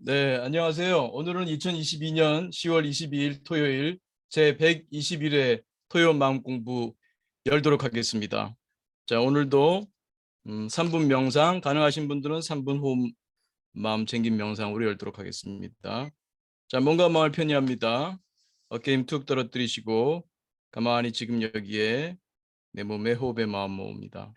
네, 안녕하세요. 오늘은 2022년 10월 22일 토요일 제 121회 토요 마음 공부 열도록 하겠습니다. 자, 오늘도 3분 명상 가능하신 분들은 3분 호흡 마음 챙김 명상으로 열도록 하겠습니다. 자, 몸과 마음을 편히 합니다. 어깨 힘 툭 떨어뜨리시고 가만히 지금 여기에 내 몸에 호흡에 마음 모읍니다.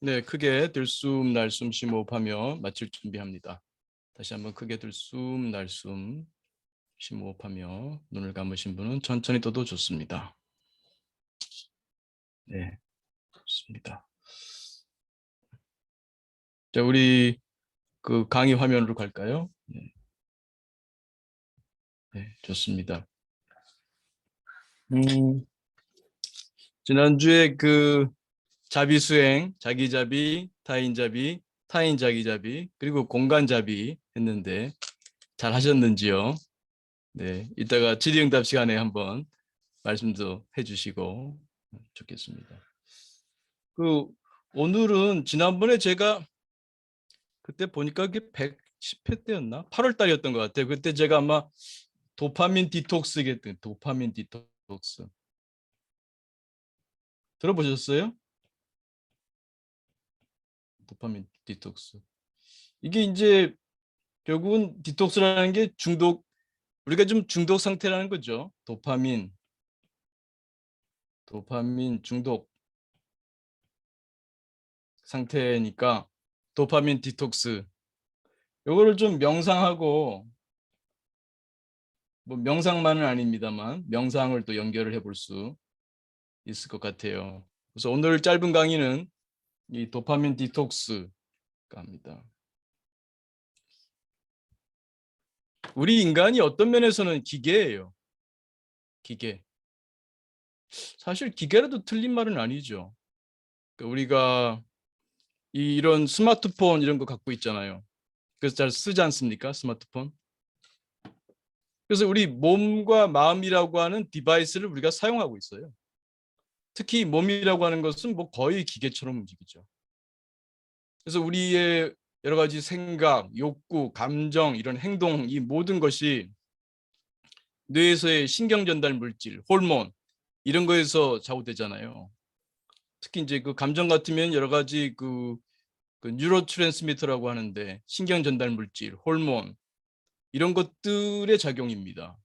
네, 크게 들숨 날숨 심호흡하며 마칠 준비합니다. 다시 한번 크게 들숨 날숨 심호흡하며 눈을 감으신 분은 천천히 떠도 좋습니다. 네, 좋습니다. 자, 우리 그 강의 화면으로 갈까요? 네, 네, 좋습니다. 지난주에 그 자비수행, 자기자비, 타인자비, 타인자기자비, 그리고 공간자비 했는데 잘 하셨는지요? 네, 이따가 질의응답 시간에 한번 말씀도 해주시고 좋겠습니다. 그 오늘은 지난번에 제가 그때 보니까 그게 110회 때였나? 8월 달이었던 것 같아요. 그때 제가 아마 도파민 디톡스겠던 도파민 디톡스 들어보셨어요? 도파민 디톡스. 이게 이제 결국은 디톡스라는 게 중독 우리가 좀 중독 상태라는 거죠. 도파민 중독 상태니까 도파민 디톡스. 요거를 좀 명상하고 뭐 명상만은 아닙니다만 명상을 또 연결을 해볼 수 있을 것 같아요. 그래서 오늘 짧은 강의는 이 도파민 디톡스가 합니다. 우리 인간이 어떤 면에서는 기계예요. 기계. 사실 기계라도 틀린 말은 아니죠. 그러니까 우리가 이런 스마트폰 이런 거 갖고 있잖아요. 그래서 잘 쓰지 않습니까? 스마트폰. 그래서 우리 몸과 마음이라고 하는 디바이스를 우리가 사용하고 있어요. 특히 몸이라고 하는 것은 뭐 거의 기계처럼 움직이죠. 그래서 우리의 여러 가지 생각, 욕구, 감정, 이런 행동, 이 모든 것이 뇌에서의 신경 전달 물질, 호르몬 이런 거에서 좌우되잖아요. 특히 이제 그 감정 같으면 여러 가지 그 뉴로 트랜스미터라고 하는데 신경 전달 물질, 호르몬 이런 것들의 작용입니다.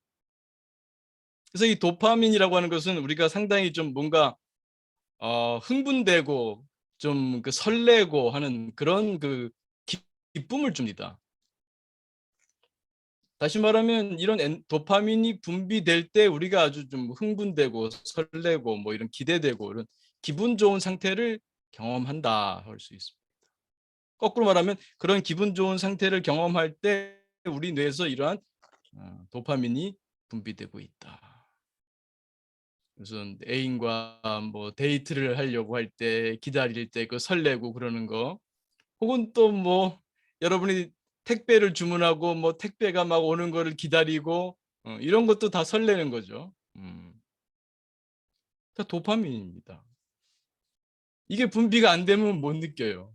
그래서 이 도파민이라고 하는 것은 우리가 상당히 좀 뭔가 흥분되고 좀 그 설레고 하는 그런 그 기쁨을 줍니다. 다시 말하면 이런 도파민이 분비될 때 우리가 아주 좀 흥분되고 설레고 뭐 이런 기대되고 이런 기분 좋은 상태를 경험한다 할 수 있습니다. 거꾸로 말하면 그런 기분 좋은 상태를 경험할 때 우리 뇌에서 이러한 도파민이 분비되고 있다. 무슨 애인과 뭐 데이트를 하려고 할 때 기다릴 때 그 설레고 그러는 거, 혹은 또 뭐 여러분이 택배를 주문하고 뭐 택배가 막 오는 거를 기다리고 이런 것도 다 설레는 거죠. 다 도파민입니다. 이게 분비가 안 되면 못 느껴요.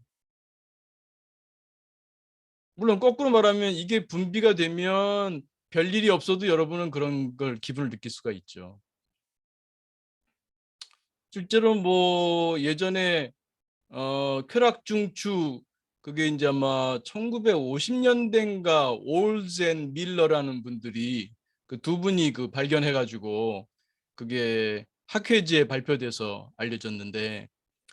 물론 거꾸로 말하면 이게 분비가 되면 별일이 없어도 여러분은 그런 걸 기분을 느낄 수가 있죠. 실제로 뭐 예전에 쾌락중추, 그게 이제 아마 1950년대인가 올즈 앤 밀러라는 분들이 그 두 분이 그 발견해 가지고 그게 학회지에 발표돼서 알려졌는데,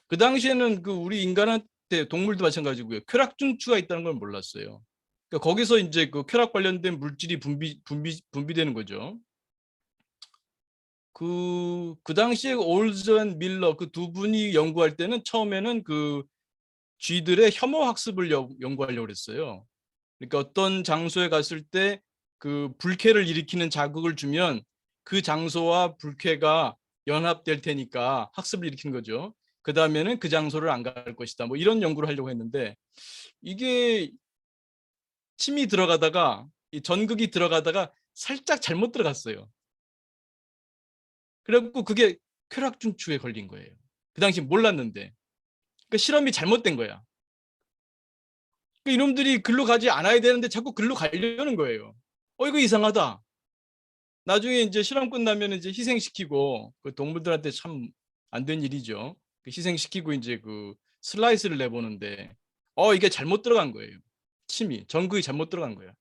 그 당시에는 그 우리 인간한테 동물도 마찬가지고요, 쾌락중추가 있다는 걸 몰랐어요. 그러니까 거기서 이제 그 쾌락 관련된 물질이 분비되는 거죠. 그 당시에 올즈 앤 밀러 그 두 분이 연구할 때는 처음에는 그 쥐들의 혐오 학습을 연구하려고 그랬어요. 그러니까 어떤 장소에 갔을 때 그 불쾌를 일으키는 자극을 주면 그 장소와 불쾌가 연합될 테니까 학습을 일으키는 거죠. 그 다음에는 그 장소를 안 갈 것이다. 뭐 이런 연구를 하려고 했는데, 이게 침이 들어가다가 이 전극이 들어가다가 살짝 잘못 들어갔어요. 그래갖고 그게 쾌락중추에 걸린 거예요. 그 당시 몰랐는데. 그 실험이 잘못된 거야. 그 이놈들이 글로 가지 않아야 되는데 자꾸 글로 가려는 거예요. 이거 이상하다. 나중에 이제 실험 끝나면 이제 희생시키고, 그 동물들한테 참 안 된 일이죠. 그 희생시키고 이제 그 슬라이스를 내보는데 이게 잘못 들어간 거예요. 침이 전극이 잘못 들어간 거야.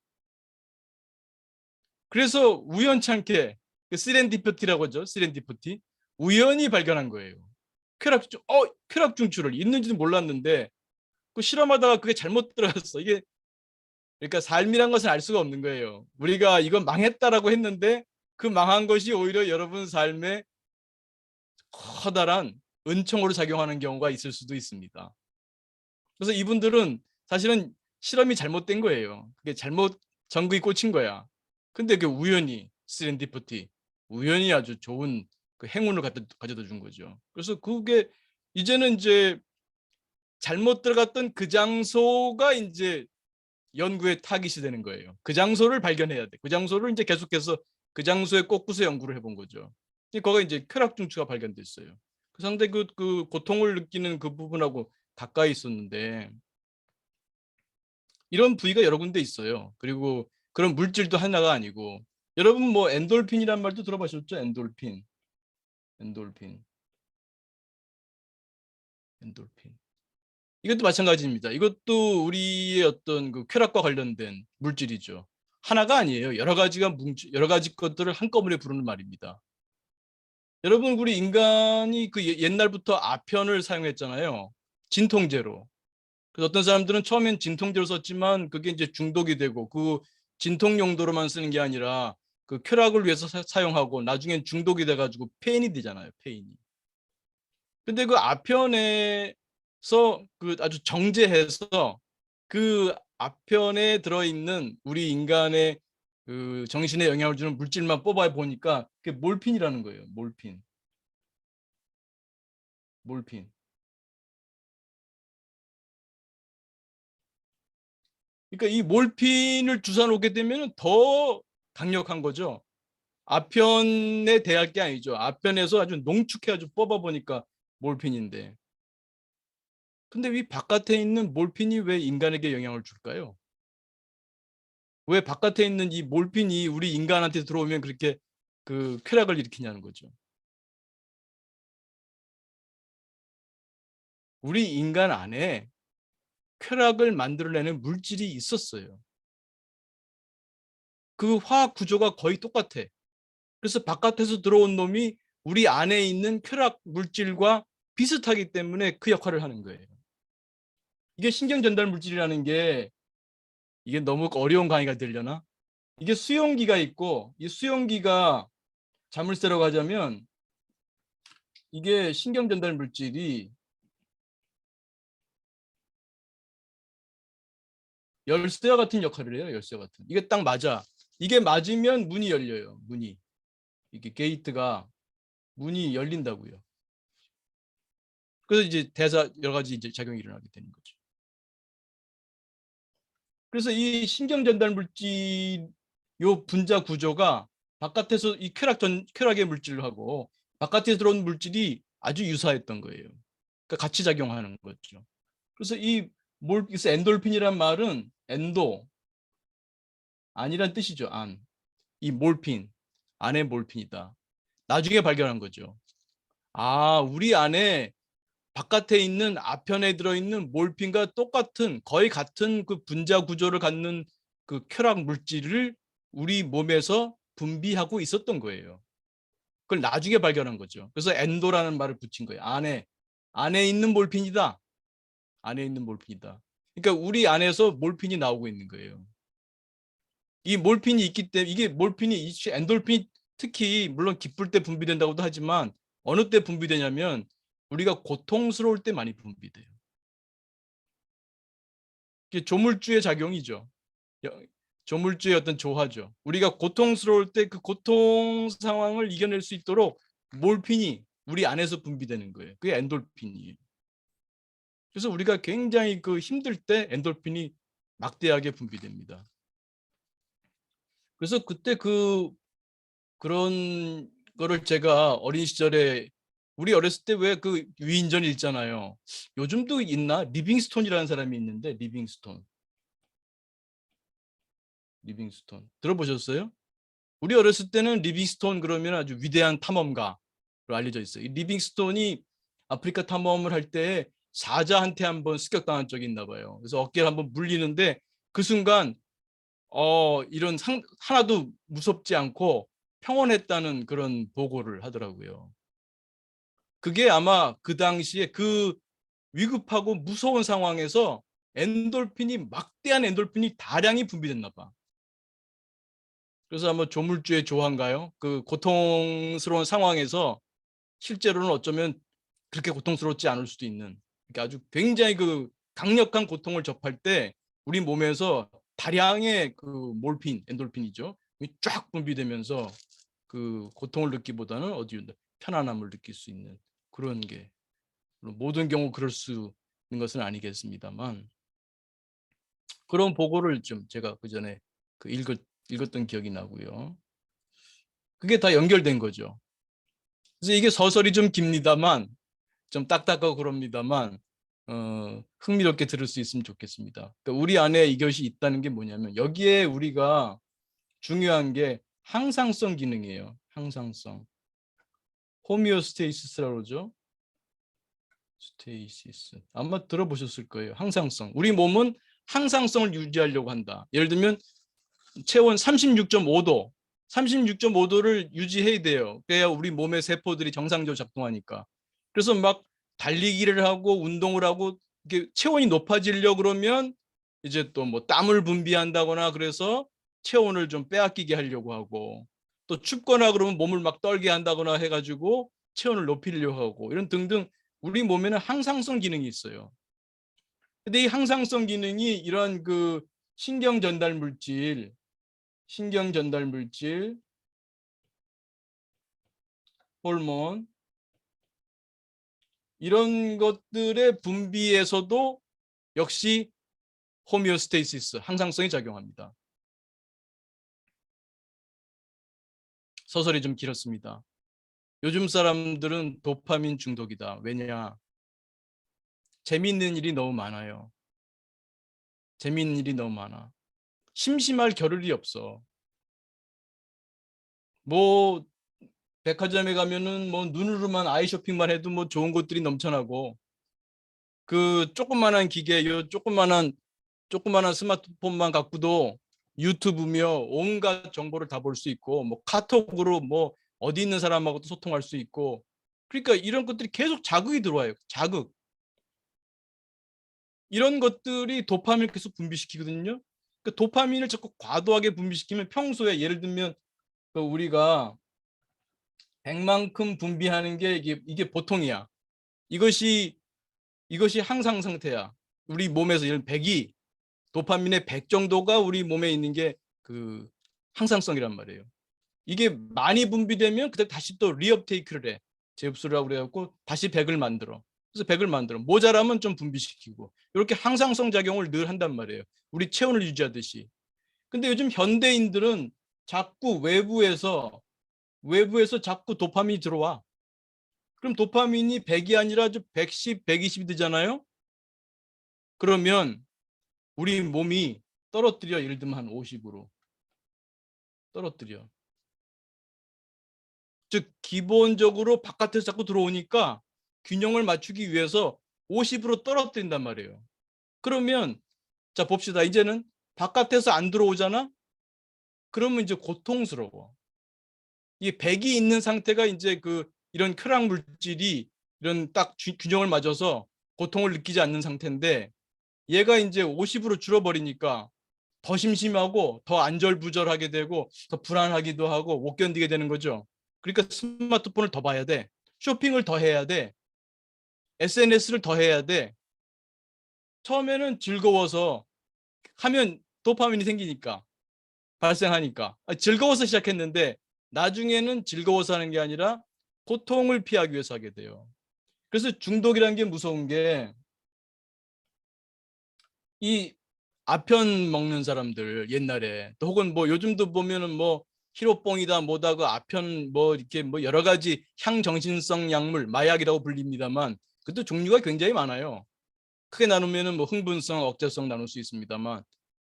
그래서 우연찮게 그 시렌디피티라고 하죠. 시렌디피티. 우연히 발견한 거예요. 쾌락중추를 있는지도 몰랐는데 그 실험하다가 그게 잘못 들어갔어. 이게 그러니까 삶이란 것은 알 수가 없는 거예요. 우리가 이건 망했다라고 했는데 그 망한 것이 오히려 여러분 삶에 커다란 은총으로 작용하는 경우가 있을 수도 있습니다. 그래서 이분들은 사실은 실험이 잘못된 거예요. 그게 잘못 전극이 꽂힌 거야. 근데 그 우연히 시렌디피티, 우연히 아주 좋은 그 행운을 가져다 준 거죠. 그래서 그게 이제는 이제 잘못 들어갔던 그 장소가 이제 연구의 타깃이 되는 거예요. 그 장소를 발견해야 돼. 그 장소를 이제 계속해서 그 장소에 꽂고서 연구를 해본 거죠. 거기가 이제 쾌락중추가 발견됐어요. 그 상당히 그 고통을 느끼는 그 부분하고 가까이 있었는데, 이런 부위가 여러 군데 있어요. 그리고 그런 물질도 하나가 아니고, 여러분 뭐 엔돌핀이란 말도 들어보셨죠? 엔돌핀, 엔돌핀, 엔돌핀. 이것도 마찬가지입니다. 이것도 우리의 어떤 그 쾌락과 관련된 물질이죠. 하나가 아니에요. 여러 가지 것들을 한꺼번에 부르는 말입니다. 여러분, 우리 인간이 그 옛날부터 아편을 사용했잖아요. 진통제로. 그래서 어떤 사람들은 처음엔 진통제로 썼지만 그게 이제 중독이 되고 그 진통 용도로만 쓰는 게 아니라 그 쾌락을 위해서 사용하고 나중엔 중독이 돼가지고 폐인이 되잖아요. 폐인이. 근데 그 아편에서 그 아주 정제해서 그 아편에 들어있는 우리 인간의 그 정신에 영향을 주는 물질만 뽑아 보니까 그게 몰핀이라는 거예요. 몰핀. 몰핀. 그러니까 이 몰핀을 주사 놓게 되면 더 강력한 거죠. 앞편에 대할 게 아니죠. 앞편에서 아주 농축해가지고 뽑아보니까 몰핀인데. 근데 이 바깥에 있는 몰핀이 왜 인간에게 영향을 줄까요? 왜 바깥에 있는 이 몰핀이 우리 인간한테 들어오면 그렇게 그 쾌락을 일으키냐는 거죠. 우리 인간 안에 쾌락을 만들어내는 물질이 있었어요. 그 화학 구조가 거의 똑같아. 그래서 바깥에서 들어온 놈이 우리 안에 있는 쾌락 물질과 비슷하기 때문에 그 역할을 하는 거예요. 이게 신경 전달 물질이라는 게 이게 너무 어려운 강의가 되려나? 이게 수용기가 있고 이 수용기가 자물쇠로 가자면 이게 신경 전달 물질이 열쇠와 같은 역할을 해요. 열쇠와 같은. 이게 딱 맞아. 이게 맞으면 문이 열려요. 문이. 이게 게이트가 문이 열린다고요. 그래서 이제 대사 여러 가지 이제 작용이 일어나게 되는 거죠. 그래서 이 신경 전달 물질 요 분자 구조가 바깥에서 이 쾌락의 물질하고 바깥에 들어온 물질이 아주 유사했던 거예요. 그러니까 같이 작용하는 거죠. 그래서 그래서 엔돌핀이란 말은 엔도 안이란 뜻이죠. 안. 이 몰핀 안에 몰핀이다. 나중에 발견한 거죠. 아, 우리 안에 바깥에 있는 앞편에 들어있는 몰핀과 똑같은 거의 같은 그 분자 구조를 갖는 그 쾌락 물질을 우리 몸에서 분비하고 있었던 거예요. 그걸 나중에 발견한 거죠. 그래서 엔도라는 말을 붙인 거예요. 안에 있는 몰핀이다. 안에 있는 몰핀이다. 그러니까 우리 안에서 몰핀이 나오고 있는 거예요. 이 몰핀이 있기 때문에 이게 몰핀이 엔돌핀이 특히 물론 기쁠 때 분비된다고도 하지만 어느 때 분비되냐면 우리가 고통스러울 때 많이 분비돼요. 이게 조물주의 작용이죠. 조물주의 어떤 조화죠. 우리가 고통스러울 때 그 고통 상황을 이겨낼 수 있도록 몰핀이 우리 안에서 분비되는 거예요. 그게 엔돌핀이에요. 그래서 우리가 굉장히 그 힘들 때 엔돌핀이 막대하게 분비됩니다. 그래서 그때 그런 거를 제가 어린 시절에 우리 어렸을 때 왜 그 위인전 읽잖아요. 요즘도 있나? 리빙스톤이라는 사람이 있는데 리빙스톤 들어보셨어요? 우리 어렸을 때는 리빙스톤 그러면 아주 위대한 탐험가로 알려져 있어요. 이 리빙스톤이 아프리카 탐험을 할 때 사자한테 한번 습격당한 적이 있나 봐요. 그래서 어깨를 한번 물리는데 그 순간 하나도 무섭지 않고 평온했다는 그런 보고를 하더라고요. 그게 아마 그 당시에 그 위급하고 무서운 상황에서 막대한 엔돌핀이 다량이 분비됐나 봐. 그래서 아마 조물주의 조화인가요? 그 고통스러운 상황에서 실제로는 어쩌면 그렇게 고통스럽지 않을 수도 있는, 그러니까 아주 굉장히 그 강력한 고통을 접할 때 우리 몸에서 다량의 그 엔돌핀이죠. 쫙 분비되면서 그 고통을 느끼기보다는 편안함을 느낄 수 있는 그런 게, 모든 경우 그럴 수 있는 것은 아니겠습니다만 그런 보고를 좀 제가 그 전에 읽었던 기억이 나고요. 그게 다 연결된 거죠. 그래서 이게 서설이 좀 깁니다만 좀 딱딱하고 그럽니다만 흥미롭게 들을 수 있으면 좋겠습니다. 그러니까 우리 안에 이것이 있다는 게 뭐냐면 여기에 우리가 중요한 게 항상성 기능이에요. 항상성. 호미오스테이시스라고 그러죠. 스테이시스. 아마 들어보셨을 거예요. 항상성. 우리 몸은 항상성을 유지하려고 한다. 예를 들면 체온 36.5도, 36.5도를 유지해야 돼요. 그래야 우리 몸의 세포들이 정상적으로 작동하니까. 그래서 막 달리기를 하고 운동을 하고 이게 체온이 높아지려 그러면 이제 또 뭐 땀을 분비한다거나 그래서 체온을 좀 빼앗기게 하려고 하고, 또 춥거나 그러면 몸을 막 떨게 한다거나 해가지고 체온을 높이려고 하고, 이런 등등 우리 몸에는 항상성 기능이 있어요. 근데 이 항상성 기능이 이런 그 신경 전달 물질, 호르몬, 이런 것들의 분비에서도 역시 호미오스테이시스, 항상성이 작용합니다. 서설이 좀 길었습니다. 요즘 사람들은 도파민 중독이다. 왜냐? 재미있는 일이 너무 많아요. 재미있는 일이 너무 많아. 심심할 겨를이 없어. 뭐 백화점에 가면은 뭐 눈으로만 아이 쇼핑만 해도 뭐 좋은 것들이 넘쳐나고, 그 조그만한 기계, 요 조그만한 스마트폰만 갖고도 유튜브며 온갖 정보를 다 볼 수 있고, 뭐 카톡으로 뭐 어디 있는 사람하고도 소통할 수 있고, 그러니까 이런 것들이 계속 자극이 들어와요. 자극. 이런 것들이 도파민을 계속 분비시키거든요. 그 도파민을 자꾸 과도하게 분비시키면 평소에 예를 들면 그 우리가 100만큼 분비하는 게 이게 보통이야. 이것이 항상 상태야. 우리 몸에서 이런 100이 도파민의 100 정도가 우리 몸에 있는 게 그 항상성이란 말이에요. 이게 많이 분비되면 그때 다시 또 리업테이크를 해. 재흡수를 하고 그래갖고 다시 100을 만들어. 그래서 100을 만들어. 모자라면 좀 분비시키고. 이렇게 항상성 작용을 늘 한단 말이에요. 우리 체온을 유지하듯이. 근데 요즘 현대인들은 자꾸 외부에서 자꾸 도파민이 들어와. 그럼 도파민이 100이 아니라 110, 120이 되잖아요. 그러면 우리 몸이 떨어뜨려. 예를 들면 한 50으로 떨어뜨려. 즉 기본적으로 바깥에서 자꾸 들어오니까 균형을 맞추기 위해서 50으로 떨어뜨린단 말이에요. 그러면 자 봅시다. 이제는 바깥에서 안 들어오잖아. 그러면 이제 고통스러워. 이 100이 있는 상태가 이제 그 이런 쾌락 물질이 이런 딱 균형을 맞아서 고통을 느끼지 않는 상태인데, 얘가 이제 50으로 줄어버리니까 더 심심하고 더 안절부절하게 되고 더 불안하기도 하고 못 견디게 되는 거죠. 그러니까 스마트폰을 더 봐야 돼. 쇼핑을 더 해야 돼. SNS를 더 해야 돼. 처음에는 즐거워서 하면 도파민이 생기니까, 발생하니까 즐거워서 시작했는데 나중에는 즐거워서 하는 게 아니라 고통을 피하기 위해서 하게 돼요. 그래서 중독이라는 게 무서운 게, 이 아편 먹는 사람들 옛날에 또 혹은 뭐 요즘도 보면은 뭐 히로뽕이다 뭐다 그 아편 뭐 이렇게 뭐 여러 가지 향정신성 약물 마약이라고 불립니다만, 그것도 종류가 굉장히 많아요. 크게 나누면은 뭐 흥분성, 억제성 나눌 수 있습니다만,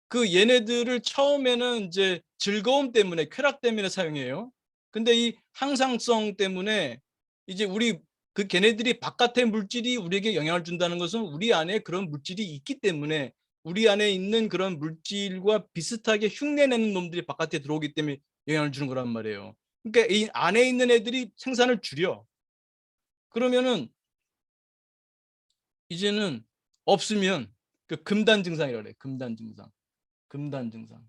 그 얘네들을 처음에는 이제 즐거움 때문에 쾌락 때문에 사용해요. 근데 이 항상성 때문에 이제 우리 그 걔네들이 바깥의 물질이 우리에게 영향을 준다는 것은 우리 안에 그런 물질이 있기 때문에, 우리 안에 있는 그런 물질과 비슷하게 흉내내는 놈들이 바깥에 들어오기 때문에 영향을 주는 거란 말이에요. 그러니까 이 안에 있는 애들이 생산을 줄여. 그러면은 이제는 없으면 그 금단 증상이라고 그래. 금단 증상. 금단 증상.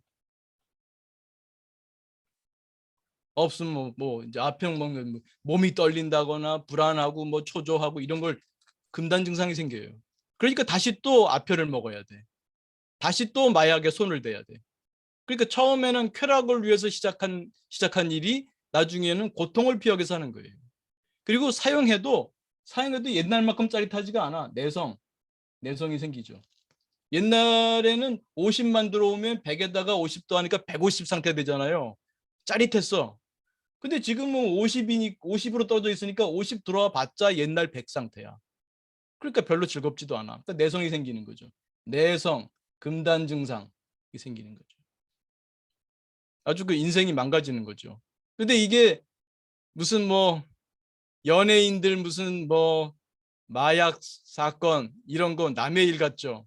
없으면 뭐 이제 아평 먹는 뭐 몸이 떨린다거나 불안하고 뭐 초조하고 이런 걸 금단 증상이 생겨요. 그러니까 다시 또 아표를 먹어야 돼. 다시 또 마약에 손을 대야 돼. 그러니까 처음에는 쾌락을 위해서 시작한 일이 나중에는 고통을 피하기 위해서 하는 거예요. 그리고 사용해도 옛날만큼 짜릿하지가 않아. 내성이 생기죠. 옛날에는 50만 들어오면 100에다가 50 더하니까 150 상태 되잖아요. 짜릿했어. 근데 지금은 50으로 떨어져 있으니까 50 들어와 봤자 옛날 100 상태야. 그러니까 별로 즐겁지도 않아. 그러니까 내성이 생기는 거죠. 내성, 금단 증상이 생기는 거죠. 아주 그 인생이 망가지는 거죠. 근데 이게 무슨 뭐 연예인들 무슨 뭐 마약 사건 이런 거 남의 일 같죠.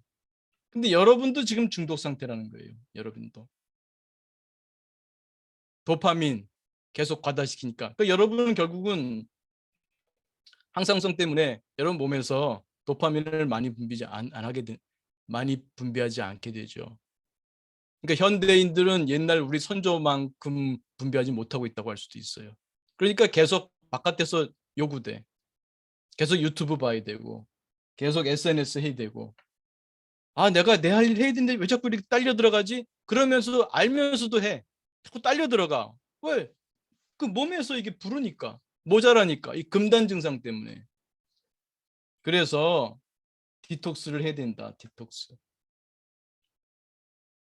근데 여러분도 지금 중독 상태라는 거예요. 여러분도. 도파민 계속 과다시키니까. 그러니까 여러분은 결국은 항상성 때문에 여러분 몸에서 도파민을 많이 분비하지 않게 되죠. 그러니까 현대인들은 옛날 우리 선조만큼 분비하지 못하고 있다고 할 수도 있어요. 그러니까 계속 바깥에서 요구돼. 계속 유튜브 봐야 되고, 계속 SNS 해야 되고. 아, 내가 내 할 일 해야 되는데 왜 자꾸 이렇게 딸려 들어가지? 그러면서도 알면서도 해. 자꾸 딸려 들어가. 왜? 그 몸에서 이게 부르니까, 모자라니까, 이 금단 증상 때문에. 그래서 디톡스를 해야 된다. 디톡스.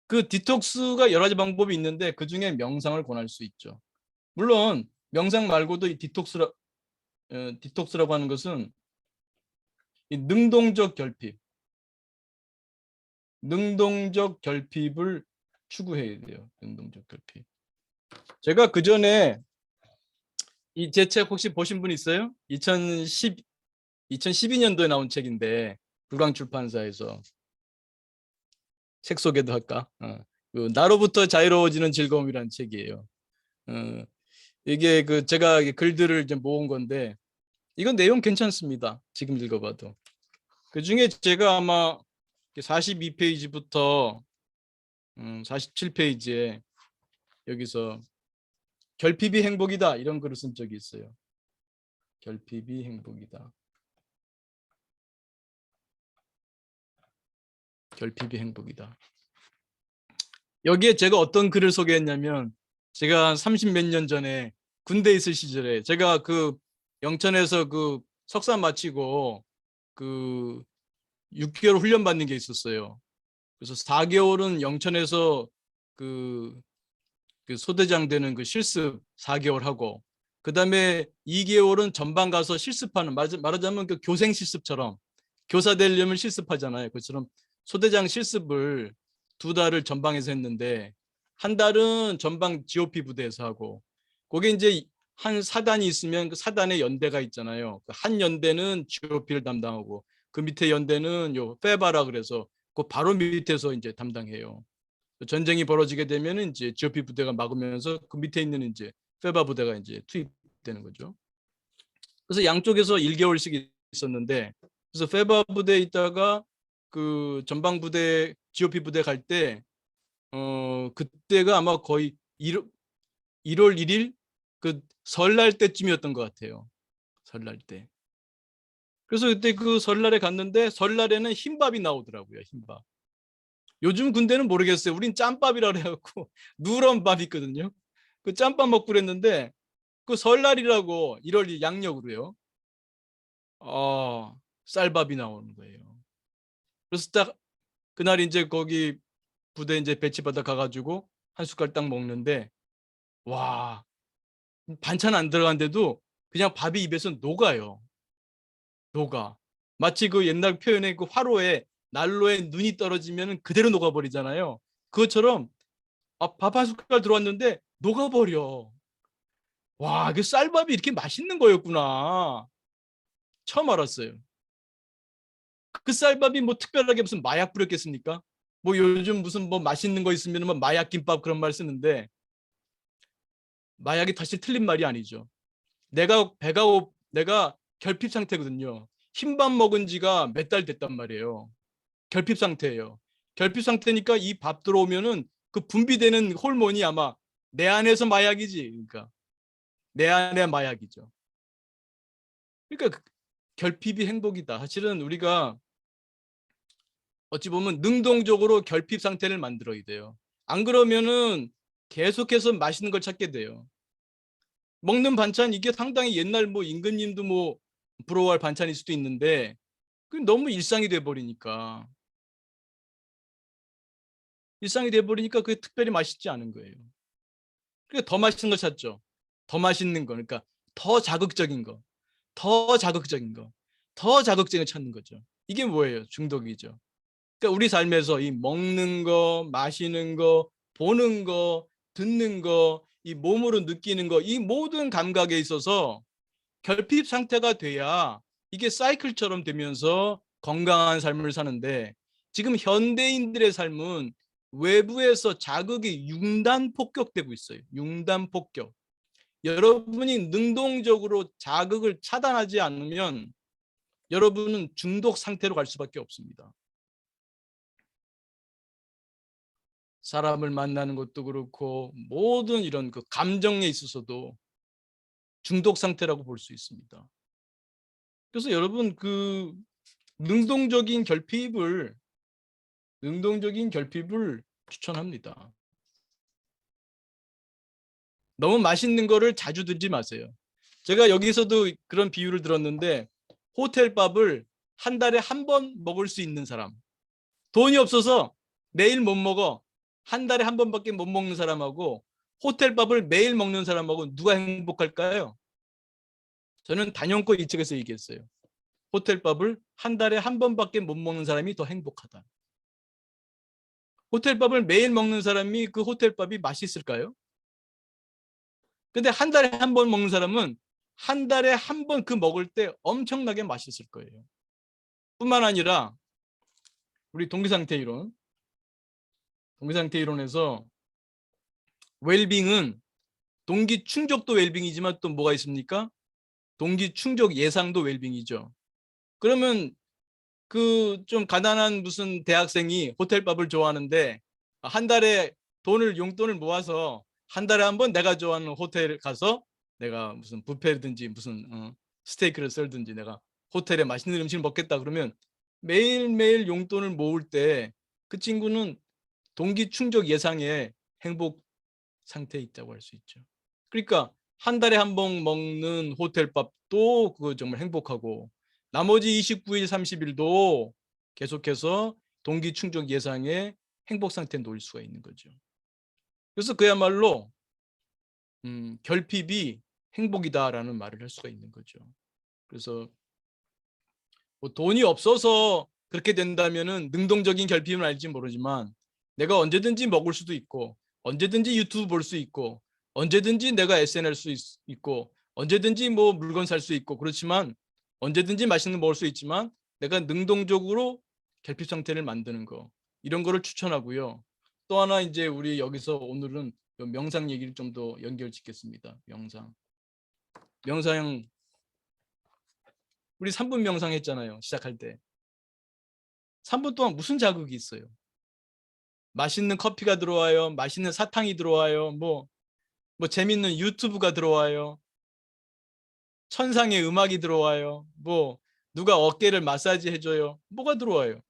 그 디톡스가 여러 가지 방법이 있는데 그중에 명상을 권할 수 있죠. 물론 명상 말고도 이 디톡스라고 하는 것은 이 능동적 결핍을 추구해야 돼요. 능동적 결핍. 제가 그 전에 이 제 책 혹시 보신 분 있어요? 2012년도에 나온 책인데 불광 출판사에서 책 소개도 할까? 그 나로부터 자유로워지는 즐거움이라는 책이에요. 어, 이게 그 제가 글들을 좀 모은 건데 이건 내용 괜찮습니다. 지금 읽어봐도. 그 중에 제가 아마 42페이지부터 47페이지에 여기서 결핍이 행복이다 이런 글을 쓴 적이 있어요. 결핍이 행복이다. 결핍이 행복이다. 여기에 제가 어떤 글을 소개했냐면 제가 한 30 몇 년 전에 군대 있을 시절에 제가 그 영천에서 그 석사 마치고 그 6개월 훈련 받는 게 있었어요. 그래서 4개월은 영천에서 그 소대장 되는 그 실습 4개월 하고 그다음에 2개월은 전방 가서 실습하는 말하자면 그 교생 실습처럼 교사 되려면 실습하잖아요. 그처럼 소대장 실습을 2달을 전방에서 했는데 한 달은 전방 GOP 부대에서 하고 거기 이제 한 사단이 있으면 그 사단의 연대가 있잖아요. 한 연대는 GOP를 담당하고 그 밑에 연대는 요 페바라 그래서 그 바로 밑에서 이제 담당해요. 전쟁이 벌어지게 되면 이제 GOP 부대가 막으면서 그 밑에 있는 이제 페바 부대가 이제 투입되는 거죠. 그래서 양쪽에서 1개월씩 있었는데 그래서 페바 부대에 있다가 그 전방 부대 GOP 부대 갈 때 그때가 아마 거의 1월 1일 그 설날 때쯤이었던 것 같아요. 설날 때. 그래서 그때 그 설날에 갔는데 설날에는 흰밥이 나오더라고요. 흰밥. 요즘 군대는 모르겠어요. 우린 짬밥이라 그래갖고 누런 밥 있거든요. 그 짬밥 먹고 그랬는데 그 설날이라고 1월 2일 양력으로요. 쌀밥이 나오는 거예요. 그래서 딱 그날 이제 거기 부대 이제 배치받아 가가지고 한 숟갈 딱 먹는데 와 반찬 안 들어간데도 그냥 밥이 입에서 녹아요. 녹아. 마치 그 옛날 표현의 그 화로에 난로에 눈이 떨어지면 그대로 녹아버리잖아요. 그것처럼 밥 한 숟갈 들어왔는데 녹아버려. 와, 그 쌀밥이 이렇게 맛있는 거였구나. 처음 알았어요. 그 쌀밥이 뭐 특별하게 무슨 마약 뿌렸겠습니까? 뭐 요즘 무슨 뭐 맛있는 거 있으면 뭐 마약 김밥 그런 말 쓰는데 마약이 사실 틀린 말이 아니죠. 내가 결핍 상태거든요. 흰밥 먹은 지가 몇 달 됐단 말이에요. 결핍 상태예요. 결핍 상태니까 이 밥 들어오면은 그 분비되는 호르몬이 아마 내 안에서 마약이지. 그러니까 내 안에 마약이죠. 그러니까 결핍이 행복이다. 사실은 우리가 어찌 보면 능동적으로 결핍 상태를 만들어야 돼요. 안 그러면은 계속해서 맛있는 걸 찾게 돼요. 먹는 반찬 이게 상당히 옛날 뭐 임금님도 뭐 부러워할 반찬일 수도 있는데 너무 일상이 돼버리니까 그게 특별히 맛있지 않은 거예요. 그러니까 더 맛있는 거 찾죠. 더 맛있는 거, 그러니까 더 자극적인 거, 더 자극적인 거, 더 자극적인 거 찾는 거죠. 이게 뭐예요? 중독이죠. 그러니까 우리 삶에서 이 먹는 거, 마시는 거, 보는 거, 듣는 거, 이 몸으로 느끼는 거, 이 모든 감각에 있어서 결핍 상태가 돼야 이게 사이클처럼 되면서 건강한 삶을 사는데 지금 현대인들의 삶은 외부에서 자극이 융단 폭격되고 있어요. 융단 폭격. 여러분이 능동적으로 자극을 차단하지 않으면 여러분은 중독 상태로 갈 수밖에 없습니다. 사람을 만나는 것도 그렇고 모든 이런 그 감정에 있어서도 중독 상태라고 볼 수 있습니다. 그래서 여러분 그 능동적인 결핍을 추천합니다. 너무 맛있는 거를 자주 드지 마세요. 제가 여기서도 그런 비유를 들었는데 호텔밥을 한 달에 한 번 먹을 수 있는 사람, 돈이 없어서 매일 못 먹어, 한 달에 한 번밖에 못 먹는 사람하고 호텔밥을 매일 먹는 사람하고 누가 행복할까요? 저는 단연코 이쪽에서 얘기했어요. 호텔밥을 한 달에 한 번밖에 못 먹는 사람이 더 행복하다. 호텔밥을 매일 먹는 사람이 그 호텔밥이 맛있을까요? 근데 한 달에 한 번 먹는 사람은 한 달에 한 번 그 먹을 때 엄청나게 맛있을 거예요. 뿐만 아니라 우리 동기상태 이론에서 웰빙은 동기 충족도 웰빙이지만 또 뭐가 있습니까? 동기 충족 예상도 웰빙이죠. 그러면 그 좀 가난한 무슨 대학생이 호텔밥을 좋아하는데 한 달에 용돈을 모아서 한 달에 한 번 내가 좋아하는 호텔 가서 내가 무슨 뷔페든지 무슨 스테이크를 썰든지 내가 호텔에 맛있는 음식을 먹겠다 그러면 매일매일 용돈을 모을 때 그 친구는 동기 충족 예상의 행복 상태에 있다고 할 수 있죠. 그러니까 한 달에 한 번 먹는 호텔밥도 그거 정말 행복하고 나머지 29일, 30일도 계속해서 동기 충족 예상의 행복 상태에 놓일 수가 있는 거죠. 그래서 그야말로 결핍이 행복이다라는 말을 할 수가 있는 거죠. 그래서 뭐 돈이 없어서 그렇게 된다면은 능동적인 결핍은 알지 모르지만 내가 언제든지 먹을 수도 있고 언제든지 유튜브 볼 수 있고 언제든지 내가 SNS 수 있고 언제든지 뭐 물건 살 수 있고 그렇지만 언제든지 맛있는 거 먹을 수 있지만 내가 능동적으로 결핍 상태를 만드는 거 이런 거를 추천하고요. 또 하나 이제 우리 여기서 오늘은 명상 얘기를 좀 더 연결 짓겠습니다. 명상 우리 3분 명상 했잖아요. 시작할 때 3분 동안 무슨 자극이 있어요? 맛있는 커피가 들어와요. 맛있는 사탕이 들어와요. 뭐 재밌는 유튜브가 들어와요. 천상의 음악이 들어와요. 뭐 누가 어깨를 마사지 해줘요. 뭐가 들어와요?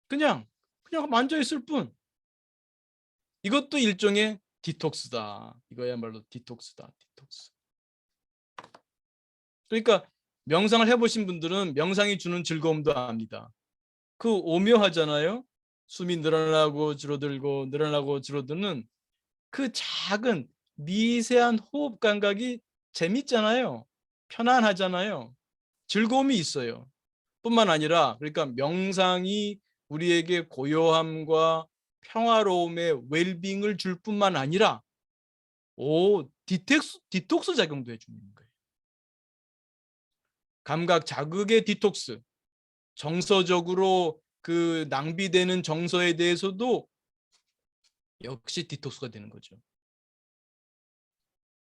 그냥 앉아 있을 뿐. 이것도 일종의 디톡스다. 이거야말로 디톡스다. 디톡스. 그러니까 명상을 해보신 분들은 명상이 주는 즐거움도 압니다. 그 오묘하잖아요. 숨이 늘어나고 줄어들고 늘어나고 줄어드는 그 작은 미세한 호흡 감각이 재밌잖아요. 편안하잖아요. 즐거움이 있어요. 뿐만 아니라 그러니까 명상이 우리에게 고요함과 평화로움의 웰빙을 줄 뿐만 아니라 디톡스 작용도 해주는 거예요. 감각 자극의 디톡스, 정서적으로 그 낭비되는 정서에 대해서도 역시 디톡스가 되는 거죠.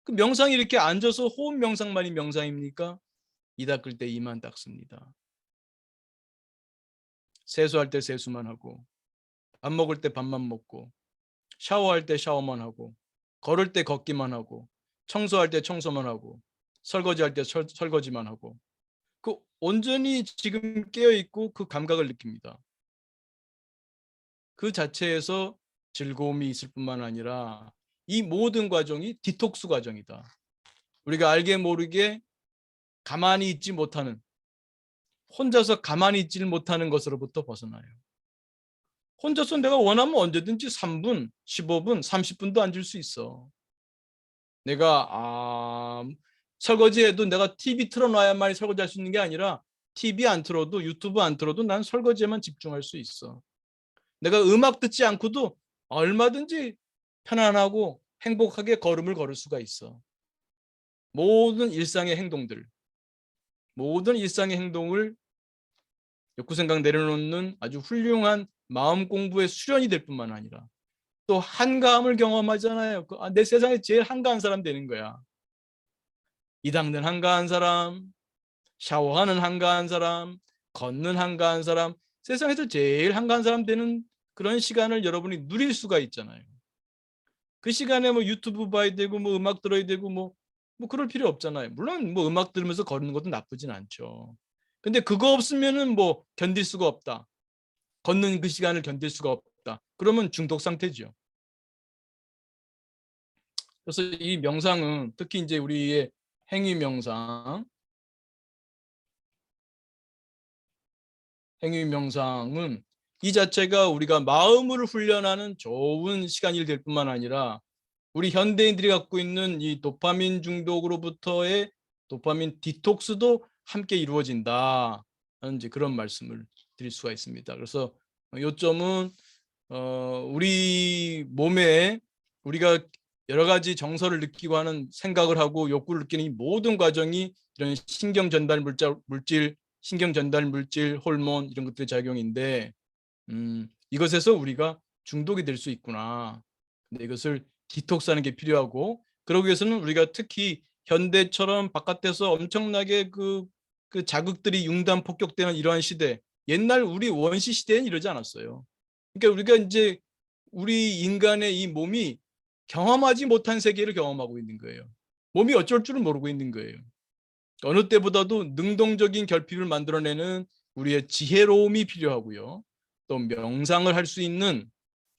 그 명상이 이렇게 앉아서 호흡 명상만이 명상입니까? 이 닦을 때 이만 닦습니다. 세수할 때 세수만 하고 밥 먹을 때 밥만 먹고 샤워할 때 샤워만 하고 걸을 때 걷기만 하고 청소할 때 청소만 하고 설거지할 때 설거지만 하고 그 온전히 지금 깨어있고 그 감각을 느낍니다. 그 자체에서 즐거움이 있을 뿐만 아니라 이 모든 과정이 디톡스 과정이다. 우리가 알게 모르게 가만히 있지 못하는 혼자서 가만히 있지 못하는 것으로부터 벗어나요. 혼자서 내가 원하면 언제든지 3분, 15분, 30분도 앉을 수 있어. 내가 설거지해도 내가 TV 틀어놔야만 설거지할 수 있는 게 아니라 TV 안 틀어도 유튜브 안 틀어도 난 설거지에만 집중할 수 있어. 내가 음악 듣지 않고도 얼마든지 편안하고 행복하게 걸음을 걸을 수가 있어. 모든 일상의 행동을 욕구생각 내려놓는 아주 훌륭한 마음 공부의 수련이 될 뿐만 아니라 또 한가함을 경험하잖아요. 내 세상에 제일 한가한 사람 되는 거야. 이 닦는 한가한 사람, 샤워하는 한가한 사람, 걷는 한가한 사람, 세상에서 제일 한가한 사람 되는 그런 시간을 여러분이 누릴 수가 있잖아요. 그 시간에 뭐 유튜브 봐야 되고 뭐 음악 들어야 되고 뭐 그럴 필요 없잖아요. 물론 뭐 음악 들으면서 걷는 것도 나쁘진 않죠. 근데 그거 없으면은 뭐 견딜 수가 없다. 걷는 그 시간을 견딜 수가 없다. 그러면 중독 상태죠. 그래서 이 명상은 특히 이제 우리의 행위 명상, 행위 명상은 이 자체가 우리가 마음을 훈련하는 좋은 시간이 될 뿐만 아니라 우리 현대인들이 갖고 있는 이 도파민 중독으로부터의 도파민 디톡스도 함께 이루어진다 하는 이제 그런 말씀을 드릴 수가 있습니다. 그래서 요점은 우리 몸에 우리가 여러 가지 정서를 느끼고 하는 생각을 하고 욕구를 느끼는 이 모든 과정이 이런 신경 전달 물질, 신경 전달 물질, 호르몬 이런 것들의 작용인데 이것에서 우리가 중독이 될 수 있구나. 근데 이것을 디톡스하는 게 필요하고 그러기 위해서는 우리가 특히 현대처럼 바깥에서 엄청나게 그 자극들이 융단 폭격되는 이러한 시대, 옛날 우리 원시 시대엔 이러지 않았어요. 그러니까 우리가 이제 우리 인간의 이 몸이 경험하지 못한 세계를 경험하고 있는 거예요. 몸이 어쩔 줄을 모르고 있는 거예요. 어느 때보다도 능동적인 결핍을 만들어내는 우리의 지혜로움이 필요하고요. 또 명상을 할 수 있는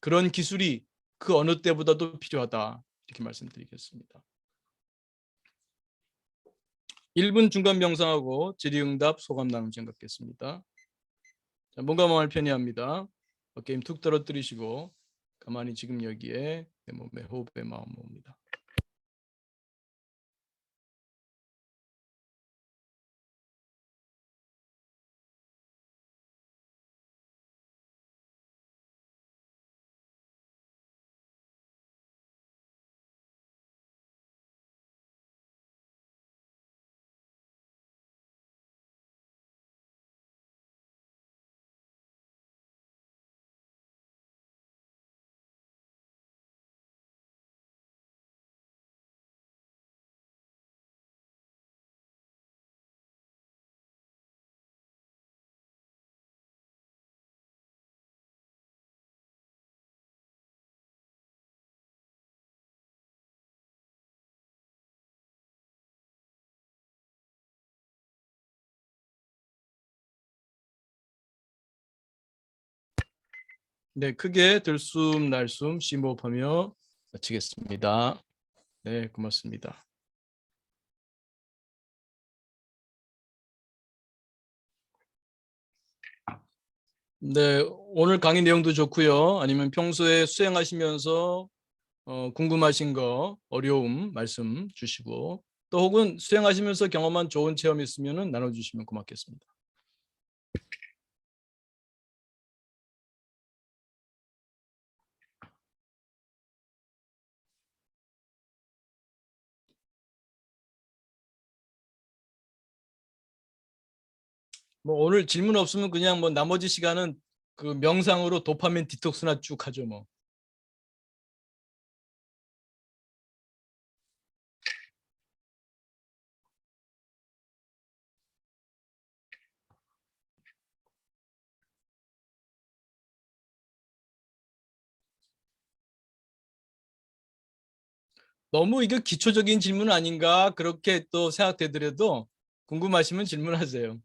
그런 기술이 그 어느 때보다도 필요하다. 이렇게 말씀드리겠습니다. 1분 중간 명상하고 질의응답 소감 나눔 생각겠습니다. 몸감을 편히합니다. 어깨 힘 툭 떨어뜨리시고 가만히 지금 여기에 내 몸에 호흡에 마음 모읍니다. 네, 크게 들숨 날숨 심호흡하며 마치겠습니다. 네, 고맙습니다. 네, 오늘 강의 내용도 좋고요. 아니면 평소에 수행하시면서 궁금하신 거, 어려움 말씀 주시고 또 혹은 수행하시면서 경험한 좋은 체험이 있으면 나눠주시면 고맙겠습니다. 뭐 오늘 질문 없으면 그냥 뭐 나머지 시간은 그 명상으로 도파민 디톡스나 쭉 하죠 뭐. 너무 이거 기초적인 질문 아닌가 그렇게 또 생각되더라도 궁금하시면 질문하세요.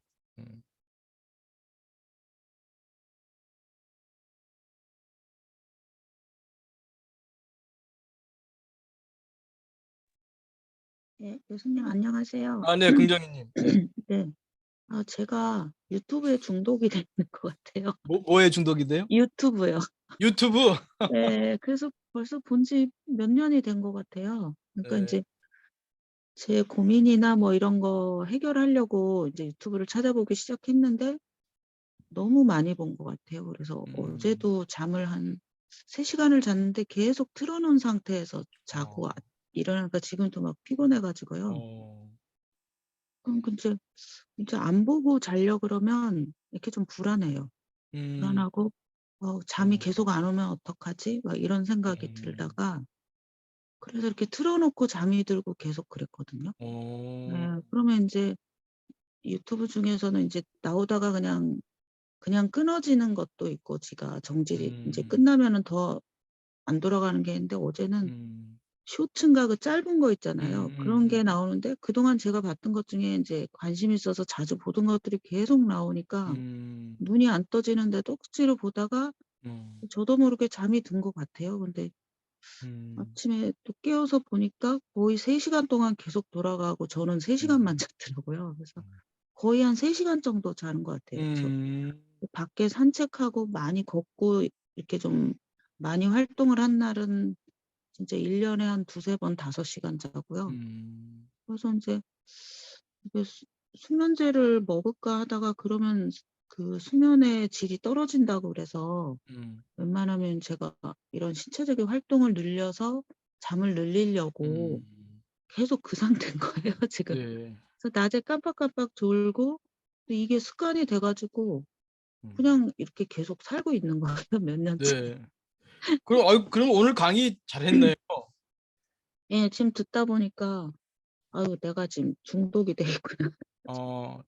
네, 교수님 안녕하세요. 아, 네, 긍정희님. 네. 네, 제가 유튜브에 중독이 되는 것 같아요. 뭐에 중독이 돼요? 유튜브요. 유튜브. 네, 그래서 벌써 본지 몇 년이 된 것 같아요. 그러니까 네. 이제 제 고민이나 뭐 이런 거 해결하려고 이제 유튜브를 찾아보기 시작했는데 너무 많이 본 것 같아요. 그래서 음, 어제도 잠을 한 3시간을 잤는데 계속 틀어놓은 상태에서 자고 어, 일어나니까 지금도 막 피곤해가지고요. 어, 그럼 이제 안 보고 자려 그러면 이렇게 좀 불안해요. 음, 불안하고 잠이 어, 계속 안 오면 어떡하지? 막 이런 생각이 들다가 그래서 이렇게 틀어 놓고 잠이 들고 계속 그랬거든요. 네. 어, 그러면 인제 유튜브 중에서는 인제 나오다가 그냥 끊어지는 것도 있고 지가 정지를 인제 음, 끝나면은 더 안 돌아가는 게 있는데 어제는 음, 쇼츠인가 그 짧은 거 음, 있잖아요. 그런 게 음, 나오는데 그동안 제가 봤던 것 중에 인제 관심 있어서 자주 보던 것들이 계속 나오니까 음, 눈이 안 떠지는데도 억지로 보다가 음, 저도 모르게 잠이 든 것 같아요. 근데 음, 아침에 또 깨어서 보니까 거의 3 시간 동안 계속 돌아가고 저는 3 시간만 음, 잤더라고요. 그래서 거의 한 3 시간 정도 자는 것 같아요. 그래서 음, 밖에 산책하고 많이 걷고 이렇게 좀 많이 활동을 한 날은 진짜 1 년에 한 2-3번 5 시간 자고요. 음. 그래서 인제 이게 수면제를 먹을까 하다가 그러면 그 수면의 질이 떨어진다고 그래서 음. 웬만하면 제가 이런 신체적인 활동을 늘려서 잠을 늘리려고 음. 계속 그 상태인 거예요 지금. 네. 그래서 낮에 깜빡깜빡 졸고 또 이게 습관이 돼 가지고 음. 그냥 이렇게 계속 살고 있는 거예요 몇 년째. 네. 그럼 오늘 강의 잘했네요. 예. 지금 듣다 보니까 '아유 내가 지금 중독이 돼 있구나.'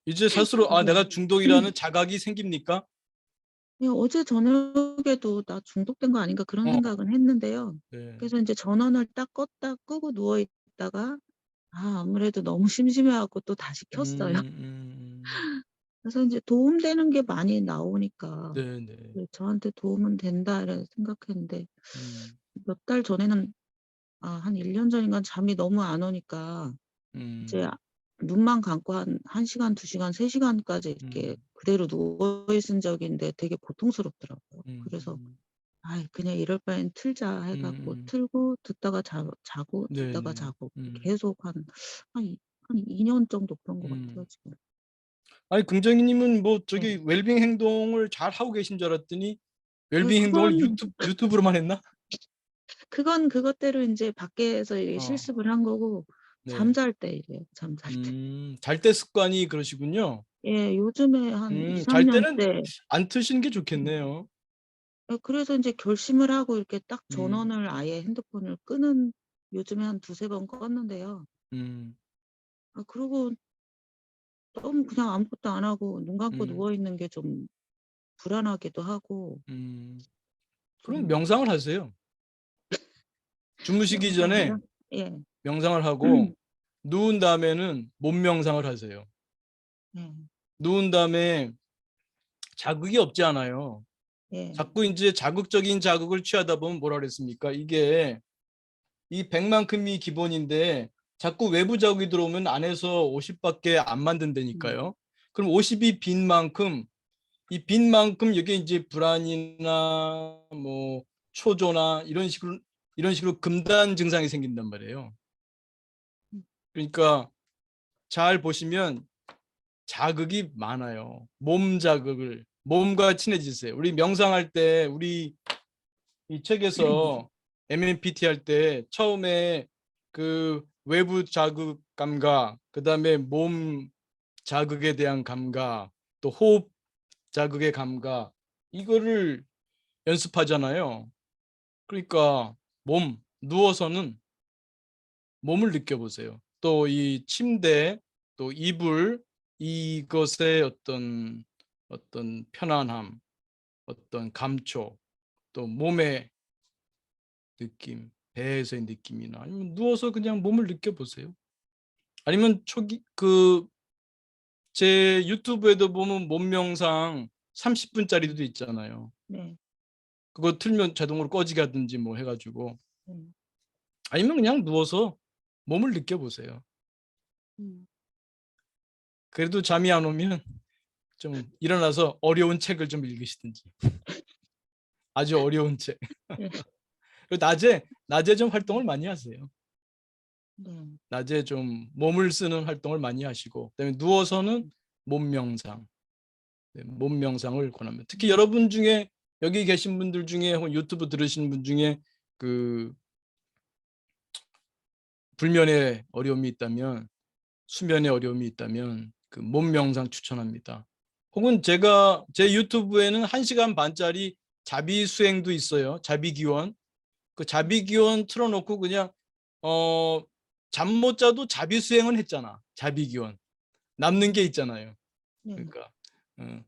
이제 스스로 그래서 내가 중독이라는 자각이 생깁니까? 예 어제 저녁에도 '나 중독된 거 아닌가.' 그런 어. 생각은 했는데요. 네. 그래서 인제 전원을 딱 껐다 끄고 누워 있다가 아무래도 너무 심심해 갖고 또 다시 켰어요. 그래서 인제 도움되는 게 많이 나오니까 네네. '네 저한테 도움은 된다.' 이런 생각했는데 음. 몇 달 전에는 한 1년 전인가는 잠이 너무 안 오니까 이제 음. 눈만 감고 한 1 시간, 2 시간, 3 시간까지 이렇게 음. 그대로 누워 있은 적이 있는데 되게 고통스럽더라고요. 그래서 음. '아이 그냥 이럴 바엔 틀자.' 해 갖고 음음. 틀고 듣다가 자고 듣다가 네네. 자고 계속 한 2년 정도 그런 것 같아요 음. 지금. 아니 긍정희님은 뭐 네. 저기 웰빙 행동을 잘 하고 계신 줄 알았더니 예 웰빙 행동을 유튜브로만 했나? 그건 그것대로 인제 밖에서 이렇게 어. 실습을 한 거고 네. 잠잘 때 이래요, 잠잘 때. 잘 때 습관이 그러시군요. 예 요즘에 한 2-3 잘 때는 년째 안 트시는 게 음 좋겠네요. 예 그래서 인제 결심을 하고 이렇게 딱 음. 전원을 아예 핸드폰을 끄는 요즘에 한 2-3번 껐는데요. 음. 그러고 너무 그냥 아무것도 안 하고 눈 감고 음. 누워 있는 게 좀 불안하기도 하고 음. 그럼 좀 명상을 하세요. 주무시기 전에 명상이요? 예. 명상을 하고 누운 다음에는 몸 명상을 하세요. 네. 누운 다음에 자극이 없지 않아요. 예. 자꾸 인제 자극적인 자극을 취하다 보면 뭐라 그랬습니까? 이게 이 100 만큼이 기본인데 자꾸 외부 자극이 들어오면 안에서 50 밖에 안 음. 만든다니까요. 그럼 50이 빈 만큼 이 빈 만큼 이게 인제 불안이나 뭐 초조나 이런 식으로 금단 증상이 생긴단 말이에요. 음 그러니까 잘 보시면 자극이 많아요. 몸 자극을 몸과 친해지세요. 우리 명상할 때 우리 이 책에서 MMPT 할 때 처음에 그 외부 자극 감각, 그다음에 몸 자극에 대한 감각, 또 호흡 자극의 감각 이거를 연습하잖아요. 그러니까 누워서는 몸을 느껴보세요. 또 이 침대, 또 이불 이것의 어떤 편안함, 어떤 감촉, 또 몸의 느낌, 배에서의 느낌이나 아니면 누워서 그냥 몸을 느껴보세요. 아니면 초기 제 유튜브에도 보면 몸 명상 30 분짜리도 있잖아요. 네. 그거 틀면 자동으로 꺼지게 하든지 뭐 해 가지고 음. 아니면 그냥 누워서 몸을 느껴보세요. 음. 그래도 잠이 안 오면 좀 일어나서 어려운 책을 좀 읽으시든지. 아주 어려운 책. 예. 그리고 낮에 좀 활동을 많이 하세요. 네. 낮에 좀 몸을 쓰는 활동을 많이 하시고 그다음에 누워서는 몸 명상. 네 몸 명상을 권합니다. 특히 음. 여러분 중에 여기 계신 분들 중에 혹은 유튜브 들으시는 분 중에 그 불면의 어려움이 있다면 수면의 어려움이 있다면 그 몸 명상 추천합니다. 혹은 제가 제 유튜브에는 1 시간 반짜리 자비 수행도 있어요. 자비 기원. 그 자비 기원 틀어 놓고 그냥 어 잠 못 자도 자비 수행은 했잖아. 자비 기원. 남는 게 있잖아요. 네. 그러니까 어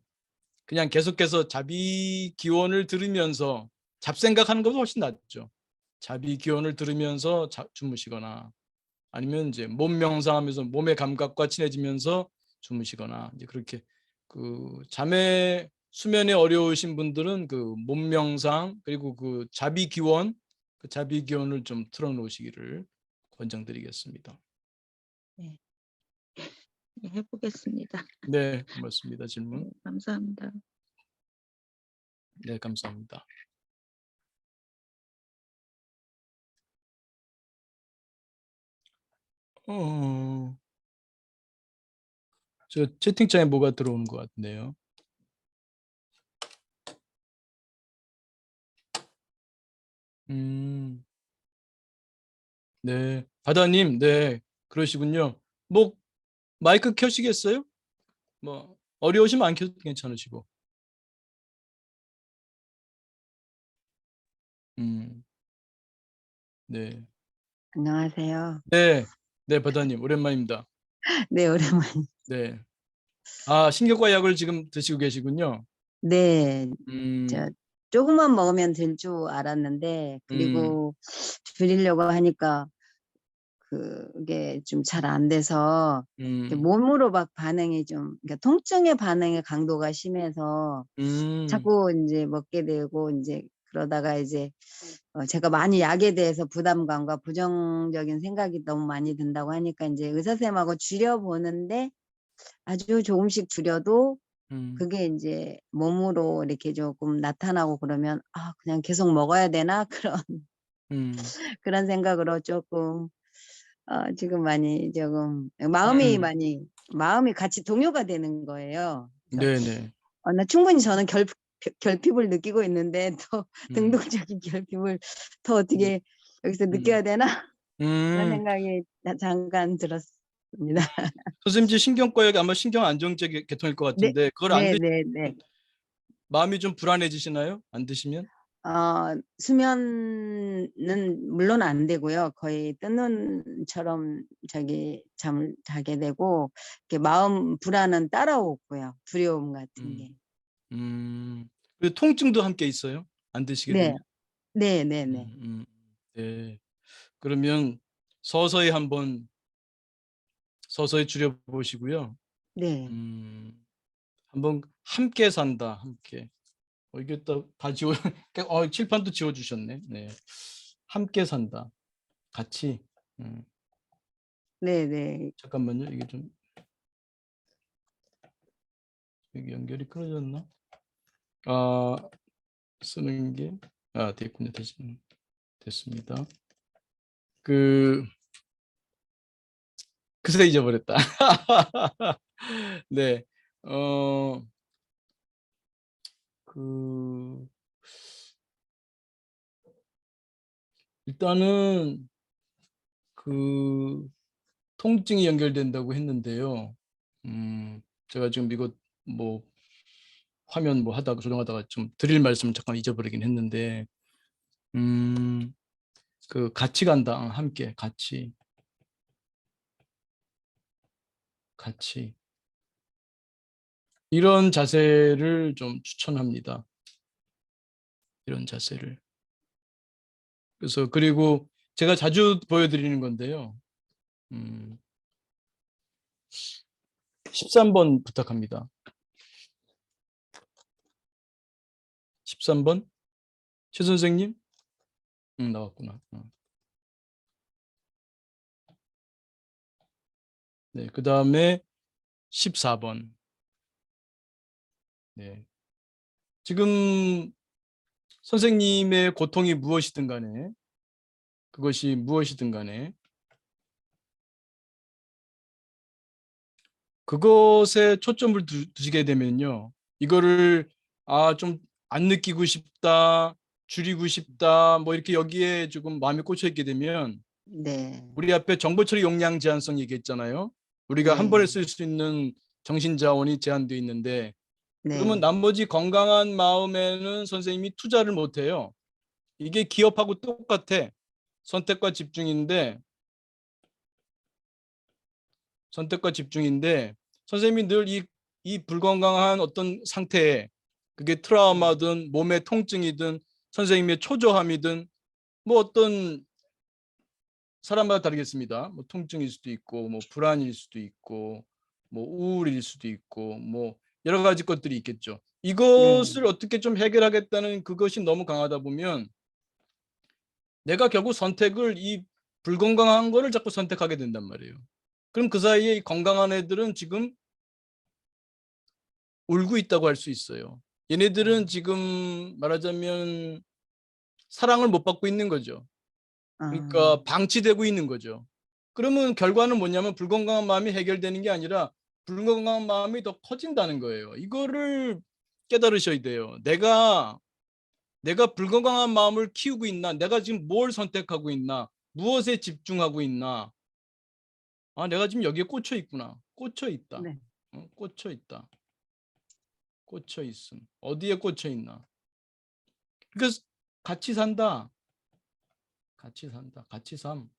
그냥 계속해서 자비 기원을 들으면서 잡생각하는 것보다 훨씬 낫죠. 자비 기원을 들으면서 주무시거나 아니면 이제 몸 명상하면서 몸의 감각과 친해지면서 주무시거나 이제 그렇게 잠에 수면에 어려우신 분들은 그 몸 명상 그리고 그 자비 기원 그 자비 기원을 좀 틀어 놓으시기를 권장드리겠습니다. 네. 네 해 보겠습니다. 네, 고맙습니다. 질문. 네 감사합니다. 네, 감사합니다. 저 채팅창에 뭐가 들어오는 것 같네요. 네, 바다님, 네, 그러시군요. 뭐 마이크 켜시겠어요? 뭐 어려우시면 안 켜도 괜찮으시고. 음, 네, 안녕하세요. 네, 네, 바다님 오랜만입니다. 네, 오랜만에. 네, 아 신경과 약을 지금 드시고 계시군요. 네, 음, 저 조금만 먹으면 될 줄 알았는데, 음, 그리고 줄이려고 하니까 그게 좀 잘 안 돼서 이렇게 음, 몸으로 막 반응이 좀, 그러니까 통증의 반응의 강도가 심해서 음, 자꾸 이제 먹게 되고 이제 그러다가 이제 제가 많이 약에 대해서 부담감과 부정적인 생각이 너무 많이 든다고 하니까 이제 의사 선생님하고 줄여보는데 아주 조금씩 줄여도 음, 그게 이제 몸으로 이렇게 조금 나타나고 그러면 아 그냥 계속 먹어야 되나 음, 그런 생각으로 조금 지금 많이 조금 음, 마음이 같이 동요가 되는 거예요. 그래서 네, 네, 나 충분히 저는 결핍을 느끼고 있는데 더 음, 능동적인 결핍을 더 네, 어떻게 여기서 음, 느껴야 되나 그런 음. 생각이 잠깐 들었습니다. 선생님 지 신경과 약이 아마 신경 안정제 계통일 것 네, 같은데 그걸 안 네, 드시면 네, 네. 마음이 좀 불안해지시나요? 안 드시면? 수면은 물론 안 되고요. 거의 뜬눈처럼 잠을 자게 되고, 이렇게 마음 불안은 따라오고요. 두려움 같은 음, 게. 그리고 통증도 함께 있어요? 안 드시게 네, 되면? 네, 네, 네. 음, 음, 네. 그러면 서서히 한번 서서히 줄여보시고요. 네, 한번 함께 산다. 함께. 이게 또 다 지워 칠판도 지워주셨네. 네. 함께 산다. 같이. 음, 네, 네. 잠깐만요. 이게 좀 여기 연결이 끊어졌나? 아, 쓰는 게 됐군요. 됐습니다. 그 그새 잊어버렸다. 네. 그 일단은 그 통증이 연결된다고 했는데요. 제가 지금 이거 뭐 화면 뭐 하다가 조정하다가 좀 드릴 말씀을 잠깐 잊어버리긴 했는데, 그 같이 간다. 함께 같이 이런 자세를 좀 추천합니다. 이런 자세를. 그래서 그리고 제가 자주 보여드리는 건데요. 음, 13번 부탁합니다. 13번 최 선생님? 나왔구나. 네, 그 다음에 14번. 네. 지금 선생님의 고통이 무엇이든 간에, 그것이 무엇이든 간에, 그것에 초점을 두시게 되면요. 이거를, 좀 안 느끼고 싶다, 줄이고 싶다, 뭐 이렇게 여기에 조금 마음이 꽂혀 있게 되면, 네, 우리 앞에 정보 처리 용량 제한성 얘기했잖아요. 우리가 한 번에 네, 쓸 수 있는 정신 자원이 제한되어 있는데, 그러면 네, 나머지 건강한 마음에는 선생님이 투자를 못 해요. 이게 기업하고 똑같아. 선택과 집중인데 선택과 집중인데 선생님이 늘 이 불건강한 어떤 상태에 그게 트라우마든 몸의 통증이든 선생님의 초조함이든 뭐 어떤 사람마다 다르겠습니다. 뭐 통증일 수도 있고 뭐 불안일 수도 있고 뭐 우울일 수도 있고 뭐 여러 가지 것들이 있겠죠. 네, 이것을 어떻게 좀 해결하겠다는 그것이 너무 강하다 보면 내가 결국 선택을 이 불건강한 거를 자꾸 선택하게 된단 말이에요. 그럼 그 사이에 이 건강한 애들은 지금 울고 있다고 할 수 있어요. 얘네들은 지금 말하자면 사랑을 못 받고 있는 거죠. 그러니까 방치되고 있는 거죠. 그러면 결과는 뭐냐면 불건강한 마음이 해결되는 게 아니라 불건강한 마음이 더 커진다는 거예요. 이거를 깨달으셔야 돼요. 내가 불건강한 마음을 키우고 있나? 내가 지금 뭘 선택하고 있나? 무엇에 집중하고 있나? 아, 내가 지금 여기에 꽂혀 있구나. 꽂혀 있다. 네. 꽂혀 있다. 꽂혀 있음. 어디에 꽂혀 있나? 그러니까 같이 산다. 같이 산다. 같이 삶.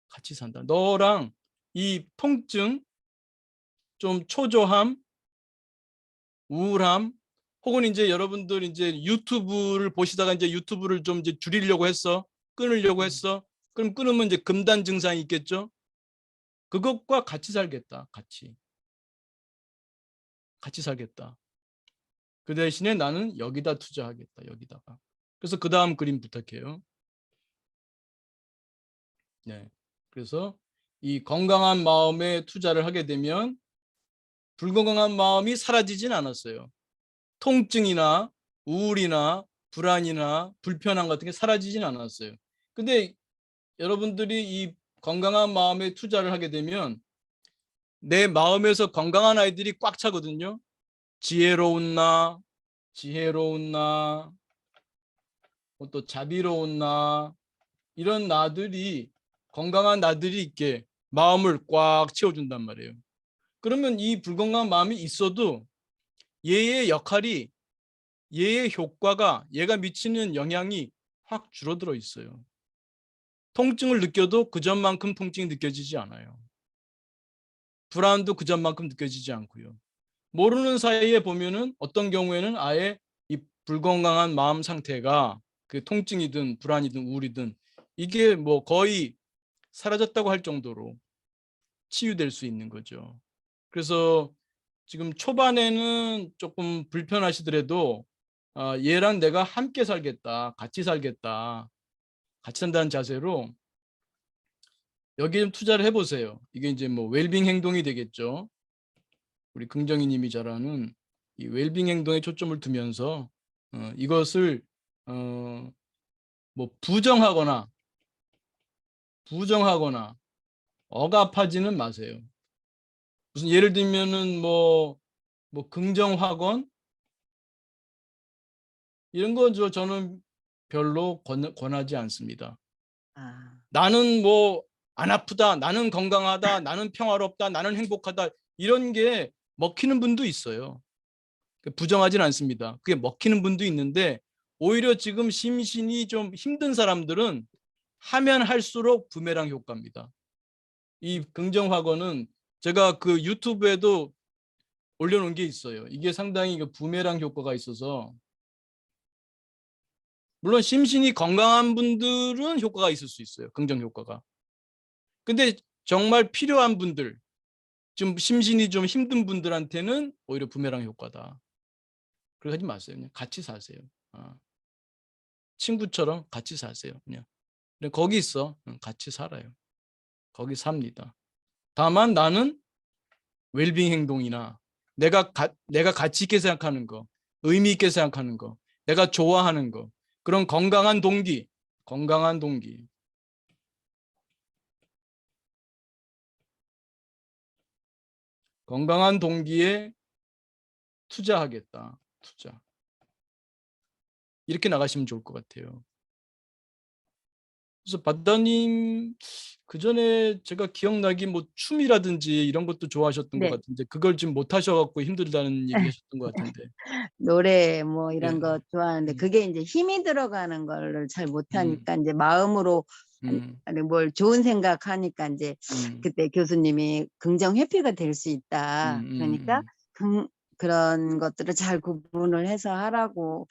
같이 산다. 너랑 이 통증, 좀 초조함, 우울함, 혹은 이제 여러분들 이제 유튜브를 보시다가 이제 유튜브를 좀 이제 줄이려고 했어. 끊으려고 했어. 그럼 끊으면 이제 금단 증상이 있겠죠? 그것과 같이 살겠다. 같이 살겠다. 그 대신에 나는 여기다 투자하겠다. 여기다가. 그래서 그 다음 그림 부탁해요. 네. 그래서 이 건강한 마음에 투자를 하게 되면 불건강한 마음이 사라지진 않았어요. 통증이나 우울이나 불안이나 불편함 같은 게 사라지진 않았어요. 근데 여러분들이 이 건강한 마음에 투자를 하게 되면 내 마음에서 건강한 아이들이 꽉 차거든요. 지혜로운 나, 또 자비로운 나, 이런 나들이, 건강한 나들이 있게 마음을 꽉 채워준단 말이에요. 그러면 이 불건강한 마음이 있어도 얘의 역할이, 얘의 효과가, 얘가 미치는 영향이 확 줄어들어 있어요. 통증을 느껴도 그 전만큼 통증이 느껴지지 않아요. 불안도 그 전만큼 느껴지지 않고요. 모르는 사이에 보면은 어떤 경우에는 아예 이 불건강한 마음 상태가 그 통증이든 불안이든 우울이든 이게 뭐 거의 사라졌다고 할 정도로 치유될 수 있는 거죠. 그래서 지금 초반에는 조금 불편하시더라도 얘랑 내가 함께 살겠다, 같이 살겠다, 같이 산다는 자세로 여기에 좀 투자를 해보세요. 이게 이제 뭐 웰빙 행동이 되겠죠. 우리 긍정희님이 잘하는 이 웰빙 행동에 초점을 두면서 이것을 뭐 부정하거나 억압하지는 마세요. 무슨 예를 들면은 뭐 긍정학원 이런 거 저는 별로 권하지 않습니다. 나는 뭐 안 아프다, 나는 건강하다, 나는 평화롭다, 나는 행복하다 이런 게 먹히는 분도 있어요. 부정하진 않습니다. 그게 먹히는 분도 있는데 오히려 지금 심신이 좀 힘든 사람들은 하면 할수록 부메랑 효과입니다. 이 긍정학원은 제가 그 유튜브에도 올려놓은 게 있어요. 이게 상당히 그 부메랑 효과가 있어서 물론 심신이 건강한 분들은 효과가 있을 수 있어요. 긍정 효과가. 근데 정말 필요한 분들, 좀 심신이 좀 힘든 분들한테는 오히려 부메랑 효과다. 그렇게 하지 마세요. 그냥 같이 사세요. 친구처럼 같이 사세요. 그냥 거기 있어. 같이 살아요. 거기 삽니다. 다만 나는 웰빙 행동이나 내가 가치 있게 생각하는 거, 의미 있게 생각하는 거, 내가 좋아하는 거, 그런 건강한 동기, 건강한 동기에 투자하겠다. 투자. 이렇게 나가시면 좋을 것 같아요. 그래서 바다님 그 전에 제가 기억나기 뭐 춤이라든지 이런 것도 좋아하셨던 것 네. 같은데 그걸 지금 못 하셔갖고 힘들다는 얘기 하셨던 것 같은데. 노래 뭐 이런 네. 거 좋아하는데 그게 이제 힘이 들어가는 거를 잘 못하니까 이제 마음으로 음, 아니 뭘 좋은 생각하니까 이제 음, 그때 교수님이 긍정 회피가 될 수 음, 있다. 그러니까 그런 것들을 잘 구분을 해서 하라고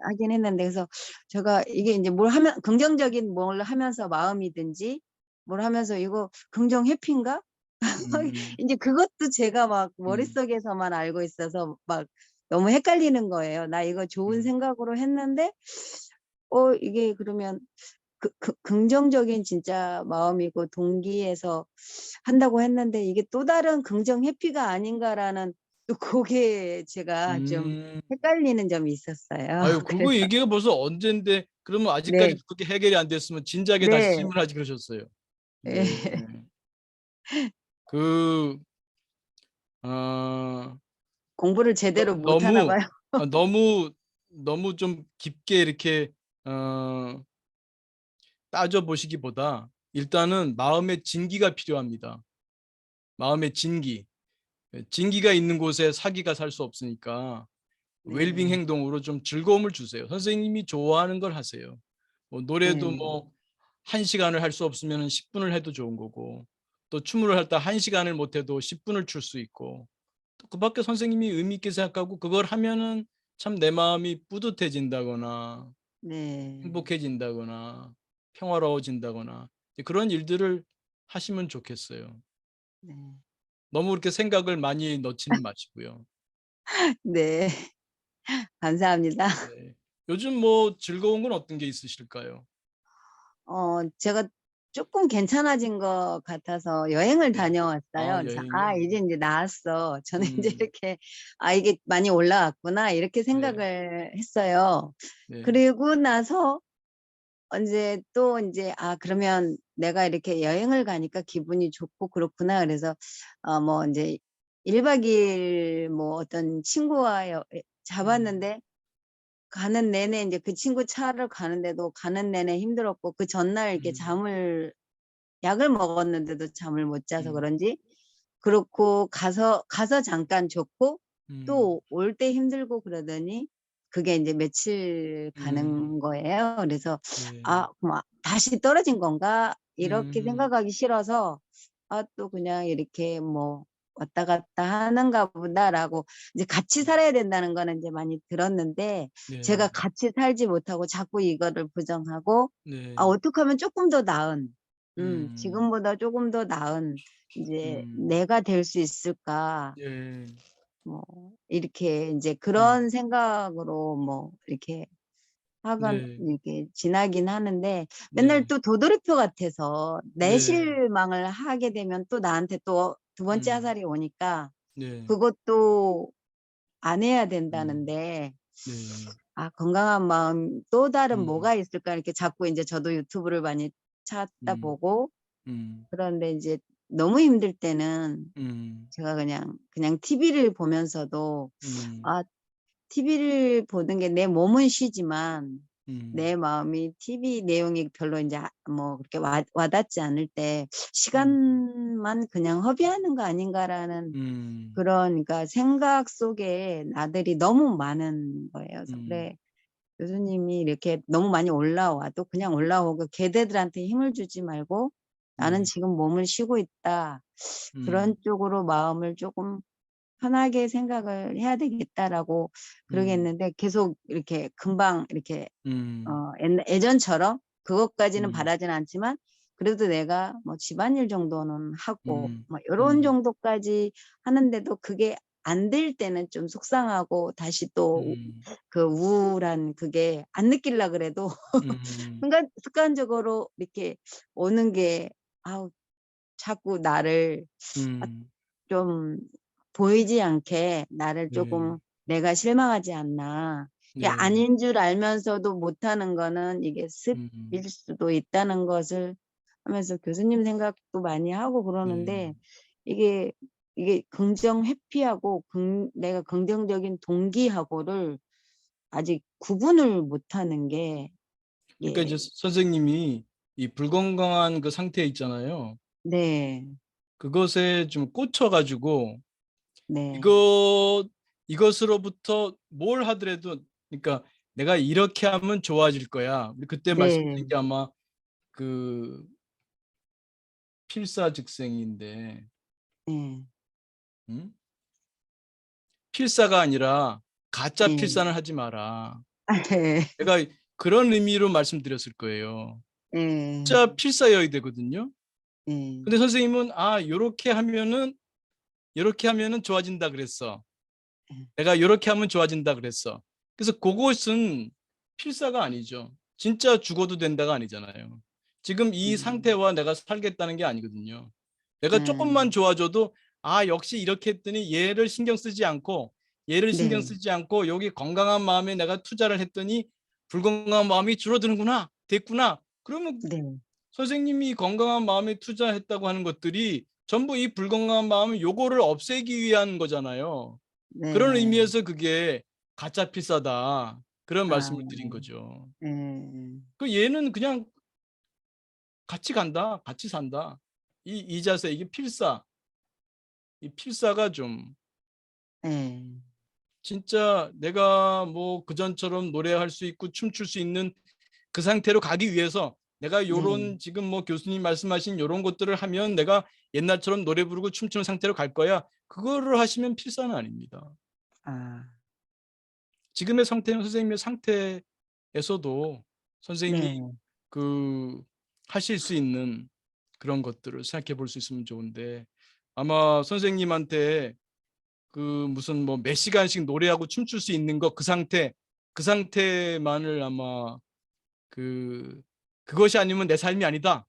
하긴 했는데 그래서 제가 이게 이제 뭘 하면 긍정적인 뭘 하면서 마음이든지 뭘 하면서 이거 긍정 회피인가? 음, 이제 그것도 제가 막 음, 머릿속에서만 알고 있어서 막 너무 헷갈리는 거예요. 나 이거 좋은 생각으로 했는데 이게 그러면 긍정적인 진짜 마음이고 동기에서 한다고 했는데 이게 또 다른 긍정 회피가 아닌가라는 또 그게 제가 좀 음. 헷갈리는 점이 있었어요. 아유, 그래서 그거 얘기가 벌써 언젠데 그러면 네. 아직까지도 그게 해결이 안 됐으면 진작에 다시 네. 질문하지 그러셨어요. 예. 네. 그 어 공부를 제대로 못 하나 너무 봐요. 너무 좀 깊게 이렇게 어 따져 보시기보다 일단은 마음의 진기가 필요합니다. 마음의 진기. 예, 진기가 있는 곳에 사기가 살 수 없으니까 웰빙 네. 행동으로 좀 즐거움을 주세요. 선생님이 좋아하는 걸 하세요. 뭐 노래도 네. 뭐 1시간을 할 수 없으면 10분을 해도 좋은 거고, 또 춤을 할 때 1시간을 못 해도 10분을 출 수 있고, 또 그밖에 선생님이 의미 있게 생각하고 그걸 하면은 참 내 마음이 뿌듯해진다거나 네. 행복해진다거나 평화로워진다거나 그런 일들을 하시면 좋겠어요. 네. 너무 그렇게 생각을 많이 넣지는 마시고요. 네. 감사합니다. 네. 요즘 뭐 즐거운 건 어떤 게 있으실까요? 제가 쪼끔 괜찮아진 것 같아서 여행을 네. 다녀왔어요. 아, 그래서 '아 여행이요? 이제 인제 나았어. 저는 인제 음. 이렇게 아 이게 많이 올라왔구나.' 이렇게 네. 생각을 했어요. 네. 그리고 나서 인제 또 인제 '아 그러면 내가 이렇게 여행을 가니까 기분이 좋고 그렇구나.' 그래서 뭐 인제 1박 2일 뭐 어떤 친구와 음. 잡았는데 가는 내내 인제 그 친구 차를 가는데도 가는 내내 힘들었고 그 전날 이렇게 음. 약을 먹었는데도 잠을 못 자서 음. 그런지 그렇고 가서 잠깐 좋고 음. 또 올 때 힘들고 그러더니 그게 인제 며칠 음. 가는 거예요. 그래서 네. '아 그럼 다시 떨어진 건가?' 이렇게 음. 생각하기 싫어서 '아 또 그냥 이렇게 뭐 왔다 갔다 하는가 보다.'라고 이제 같이 살아야 된다는 거는 인제 많이 들었는데 제가 네. 같이 살지 못하고 자꾸 이거를 부정하고 네. 어떻게 하면 쪼끔 더 나은 음. 지금보다 쪼금 더 나은 인제 음. '내가 될 수 있을까?' 네. 뭐 이렇게 인제 음. 그런 생각으로 뭐 이렇게 하건 네. 이렇게 지나긴 하는데 맨날 네. 또 도돌이표 같아서 내 네. 실망을 하게 되면 또 나한테 또 두 번째 음. 화살이 오니까 네. 그것도 안 해야 음. 된다는데 네. '아 건강한 마음 또 다른 음. 뭐가 있을까?' 이렇게 자꾸 인제 저도 유튜브를 많이 찾다 음. 보고 음. 그런데 인제 너무 힘들 때는 음. 제가 그냥 TV를 보면서도 음. 아 TV를 보는 게 내 몸은 쉬지만 음. 내 마음이 TV 내용이 별로 인제 뭐 그렇게 와닿지 않을 때 음. '시간만 그냥 허비하는 거 아닌가.'라는 음. 그런 그러니까 생각 속에 나들이 너무 많은 거예요. 그래서 음. '그래 교수님이 이렇게 너무 많이 올라와도 그냥 올라오고 걔네들한테 힘을 주지 말고 나는 네. 지금 몸을 쉬고 있다.' 그런 음. 쪽으로 마음을 쪼금 편하게 생각을 해야 되겠다라고 음. 그러겠는데 계속 이렇게 금방 이렇게 음. 예전처럼 그것까지는 음. 바라진 않지만 그래도 내가 뭐 집안일 정도는 하고 음. 뭐 요런 음. 정도까지 하는데도 그게 안 될 때는 좀 속상하고 다시 또 음. 그 우울한 그게 안 느끼려 그래도 음. 습관적으로 이렇게 오는 게 아우 자꾸 나를 아 음. 좀 보이지 않게 나를 네. 쪼금 '내가 실망하지 않나.' 이게 네. 아닌 줄 알면서도 못하는 거는 이게 음. 습일 수도 있다는 것을 하면서 교수님 생각도 많이 하고 네. 그러는데 이게, 이게 긍정 회피하고 내가 긍정적인 동기하고를 아직 구분을 못하는 게 그러니까 이제 이게 선생님이 이 불건강한 그 상태에 있잖아요. 네. 그것에 좀 꽂혀 가지고 네. 이것 이것으로부터 뭘 하더라도, 그러니까 '내가 이렇게 하면 좋아질 거야.' 우리 그때 말씀드린 네. 게 아마 그 필사즉생인데, 예. 음? 필사가 아니라 가짜 예. 필사는 하지 마라. 예. 제가 그런 의미로 말씀드렸을 거예요. 예. 진짜 필사여야 되거든요. 예. 근데 선생님은 "아 요렇게 하면은 좋아진다 그랬어. 예. 내가 요렇게 하면 좋아진다 그랬어." 그래서 그것은 필사가 아니죠. 진짜 죽어도 된다가 아니잖아요. 지금 이 음. 상태와 내가 살겠다는 게 아니거든요. 내가 쪼끔만 예. 좋아져도 아, 역시 이렇게 했더니 얘를 신경 쓰지 않고 네. 여기 건강한 마음에 내가 투자를 했더니 불건강한 마음이 줄어드는구나. 됐구나. 그러면 네. 선생님이 건강한 마음에 투자했다고 하는 것들이 전부 이 불건강한 마음을 요거를 없애기 위한 거잖아요. 그런 네. 의미에서 그게 가짜 필사다. 그런 아 말씀을 드린 거죠. 네. 그 얘는 그냥 같이 간다. 같이 산다. 이 자세 이게 필사. 이 필사가 좀 네. 진짜 내가 뭐 그전처럼 노래할 수 있고 춤출 수 있는 그 상태로 가기 위해서 내가 네. 요런 지금 뭐 교수님 말씀하신 요런 것들을 하면 내가 옛날처럼 노래 부르고 춤추는 상태로 갈 거야. 그거를 하시면 필사는 아닙니다. 아 지금의 상태는 선생님의 상태에서도 선생님이 네. 그 하실 수 있는 그런 것들을 생각해 볼 수 있으면 좋은데 아마 선생님한테 그 무슨 뭐 몇 시간씩 노래하고 춤출 수 있는 거 그 상태만을 아마 그것이 아니면 내 삶이 아니다.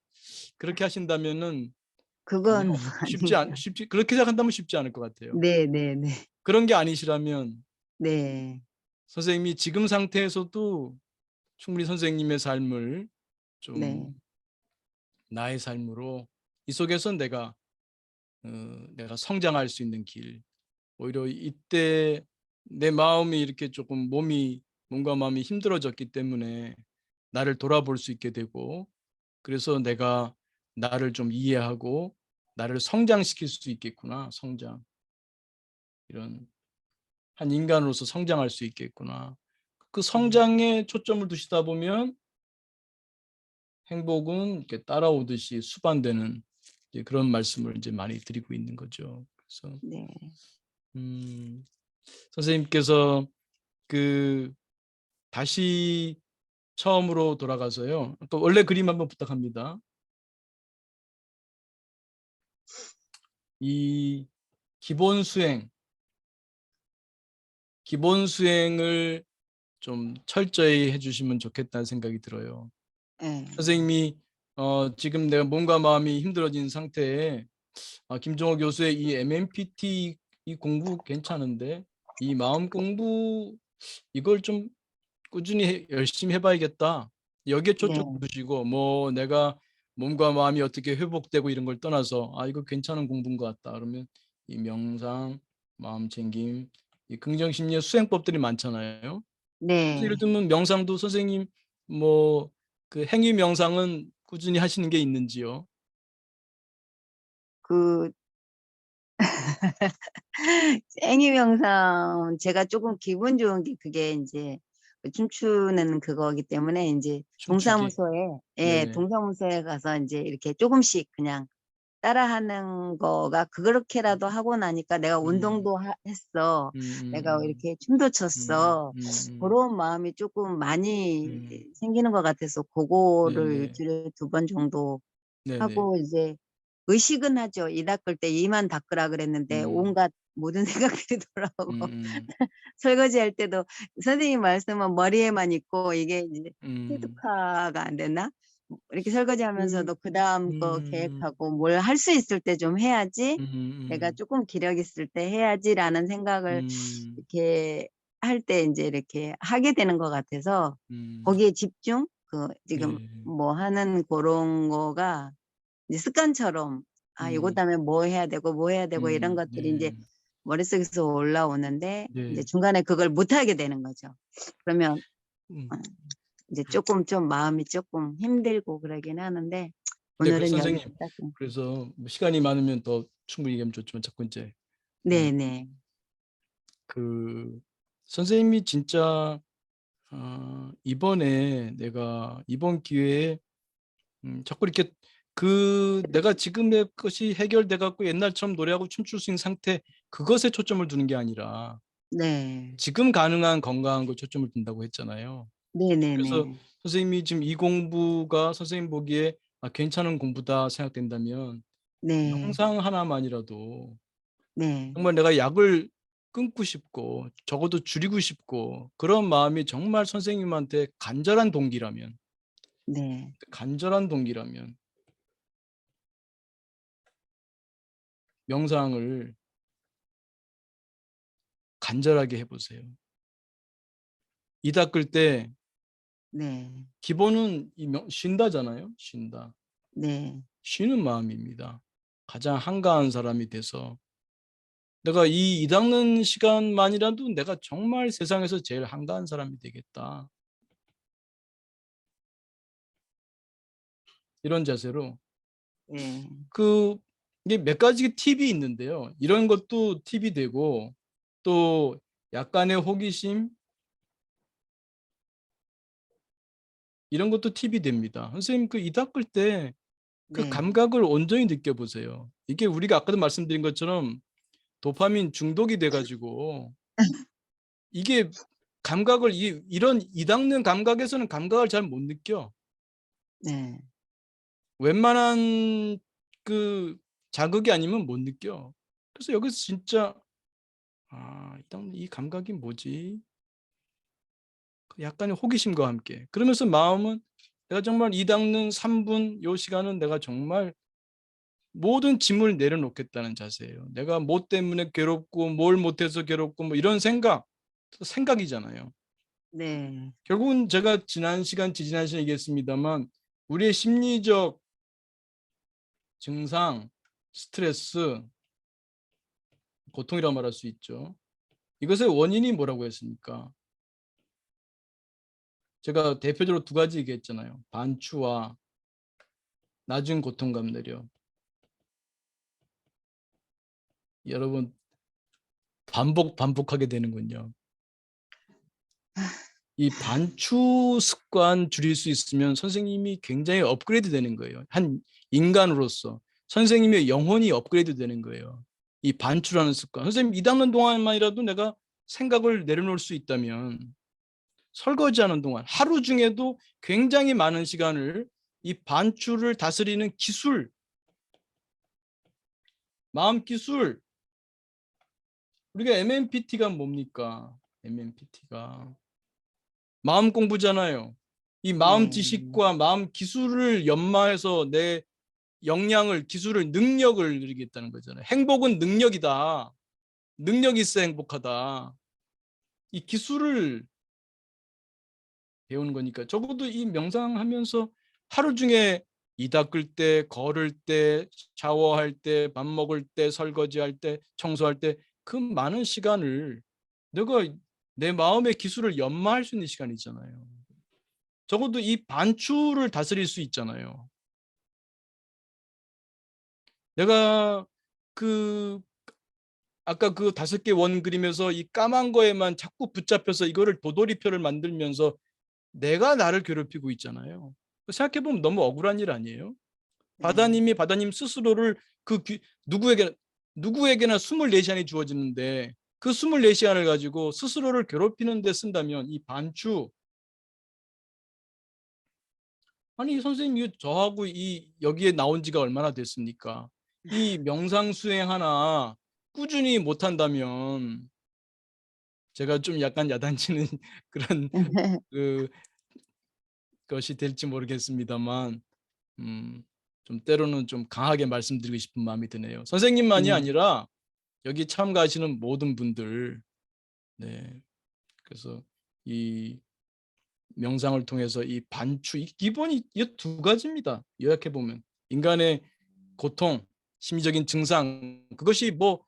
그렇게 하신다면은 그건 아니고요. 쉽지 그렇게 생각한다면 쉽지 않을 것 같아요. 네네네. 그런 게 아니시라면 네. 선생님이 지금 상태에서도 충분히 선생님의 삶을 네. 좀 나의 삶으로 이 속에서 내가 성장할 수 있는 길 오히려 이때 내 마음이 이렇게 조금 몸과 마음이 힘들어졌기 때문에 나를 돌아볼 수 있게 되고 그래서 내가 나를 좀 이해하고 나를 성장시킬 수 있겠구나. 성장. 이런 한 인간으로서 성장할 수 있겠구나. 그 음. 성장에 초점을 두시다 보면 행복은 이렇게 따라오듯이 수반되는 이제 그런 말씀을 이제 많이 드리고 있는 거죠. 그래서 네. 음, 선생님께서 그 다시 처음으로 돌아가서요. 또 원래 그림 한번 부탁합니다. 이 기본 수행을 좀 철저히 해주시면 좋겠다는 생각이 들어요. 예. 선생님이 지금 내가 몸과 마음이 힘들어진 상태에 김종호 교수의 이 MMPT 이 공부 괜찮은데 이 마음 공부 이걸 좀 꾸준히 열심히 해봐야겠다. 여기에 초점 네. 두시고 뭐 내가 몸과 마음이 어떻게 회복되고 이런 걸 떠나서 이거 괜찮은 공부인 것 같다. 그러면 이 명상, 마음 챙김, 이 긍정심리의 수행법들이 많잖아요. 그래서 예를 네. 들면 명상도 선생님 뭐 그 행위 명상은 꾸준히 하시는 게 있는지요? 그 행위 명상 제가 쪼금 기분 좋은 게 그게 인제 그 춤추는 그거기 때문에 인제 춤추기. 동사무소에 예 네네. 동사무소에 가서 인제 이렇게 쪼금씩 그냥 따라하는 거가 그렇게라도 하고 나니까 '내가 음. 운동도 했어. 내가 음음음. 이렇게 춤도 음. 췄어.' 음음. 고런 마음이 쪼끔 많이 음. 생기는 것 같아서 고거를 네네. 일주일에 2번 정도 네네. 하고 이제 의식은 하죠. 이 닦을 때 이만 닦으라 그랬는데 음. 온갖 모든 생각들이 돌아오고 음음. 설거지할 때도 선생님 말씀은 머리에만 있고 이게 이제 음. 체득화가 안 됐나? 이렇게 그 설거지하면서도 그다음 거 음. 계획하고 '뭘 할 수 있을 때 좀 해야지. 내가 음음. 쪼끔 기력 있을 때 해야지.'라는 생각을 음. 이렇게 할 때 인제 이렇게 하게 되는 것 같아서 음. 거기에 집중 지금 네. 뭐 하는 고런 거가 이제 습관처럼 요거 음. 다음에 뭐 해야 되고, 뭐 해야 되고 이런 것들이 인제 네. 머릿속에서 올라오는데 인제 네. 중간에 그걸 못 하게 되는 거죠. 그러면 음. 어 이제 쪼끔 좀 마음이 쪼끔 힘들고 그러긴 하는데 네, 그 오늘은 선생님 여기까지. 그래서 뭐 시간이 많으면 더 충분히 얘기하면 좋지만 자꾸 인제 어 네네. 그 선생님이 진짜 이번에 내가 이번 기회에 자꾸 이렇게 내가 지금의 것이 해결돼 갖고 옛날처럼 노래하고 춤출 수 있는 상태 그것에 초점을 두는 게 아니라 네. 지금 가능한 건강한 걸 초점을 둔다고 했잖아요. 그래서 네네네. 선생님이 지금 이 공부가 선생님 보기에 괜찮은 공부다 생각된다면 네. 명상 하나만이라도 네. 정말 내가 약을 끊고 싶고 적어도 줄이고 싶고 그런 마음이 정말 선생님한테 네. 간절한 동기라면 명상을 간절하게 해보세요. 이 닦을 때 네. 기본은 쉰다잖아요. 쉰다. 네. 쉬는 마음입니다. 가장 한가한 사람이 돼서 내가 이 닦는 시간만이라도 내가 정말 세상에서 제일 한가한 사람이 되겠다. 이런 자세로 네. 이게 몇 가지 팁이 있는데요. 이런 것도 팁이 되고 또 약간의 호기심 이런 것도 팁이 됩니다. 선생님 이 닦을 때 그 네. 감각을 온전히 느껴보세요. 이게 우리가 아까도 말씀드린 것처럼 도파민 중독이 돼가지고 이게 감각을 이런 이 닦는 감각에서는 감각을 잘 못 느껴. 네. 웬만한 그 자극이 아니면 못 느껴. 그래서 여기서 진짜 이 감각이 뭐지? 약간의 호기심과 함께 그러면서 마음은 내가 정말 이 닦는 3분 요 시간은 내가 정말 모든 짐을 내려놓겠다는 자세예요. 내가 뭐 때문에 괴롭고 뭘 못해서 괴롭고 뭐 이런 생각이잖아요. 네. 결국은 제가 지난 시간 얘기했습니다만 우리의 심리적 증상, 스트레스, 고통이라고 말할 수 있죠. 이것의 원인이 뭐라고 했습니까? 제가 대표적으로 두 가지 얘기했잖아요. 반추와 낮은 고통감 내려. 여러분 반복하게 되는군요. 이 반추 습관 줄일 수 있으면 선생님이 굉장히 업그레이드 되는 거예요. 한 인간으로서 선생님의 영혼이 업그레이드 되는 거예요. 이 반추라는 습관. 선생님 이 닦는 동안만이라도 내가 생각을 내려놓을 수 있다면 설거지하는 동안 하루 중에도 굉장히 많은 시간을 이 반추를 다스리는 기술, 마음 기술. 우리가 MMPT가 뭡니까? MMPT가 마음 공부잖아요. 이 마음 네. 지식과 마음 기술을 연마해서 내 역량을, 기술을, 능력을 누리겠다는 거잖아요. 행복은 능력이다. 능력이 있어야 행복하다. 이 기술을 배우는 거니까 적어도 이 명상하면서 하루 중에 이 닦을 때, 걸을 때, 샤워할 때, 밥 먹을 때, 설거지할 때, 청소할 때 그 많은 시간을 내가 내 마음의 기술을 연마할 수 있는 시간이잖아요. 적어도 이 반추를 다스릴 수 있잖아요. 내가 그 아까 그 5개 원 그림에서 이 까만 거에만 자꾸 붙잡혀서 이거를 도돌이표를 만들면서 내가 나를 괴롭히고 있잖아요. 생각해보면 너무 억울한 일 아니에요? 네. 바다님 스스로를 누구에게나 24시간이 주어지는데 그 24시간을 가지고 스스로를 괴롭히는 데 쓴다면 이 반추 아니 선생님 저하고 여기에 나온 지가 얼마나 됐습니까? 이 명상 수행 하나 꾸준히 못한다면 제가 좀 약간 야단치는 그런 그 것이 될지 모르겠습니다만 좀 때로는 좀 강하게 말씀드리고 싶은 마음이 드네요. 선생님만이 네. 아니라 여기 참가하시는 모든 분들 네. 그래서 이 명상을 통해서 이 반추 이 기본이 이 두 가지입니다. 요약해 보면 인간의 고통, 심리적인 증상 그것이 뭐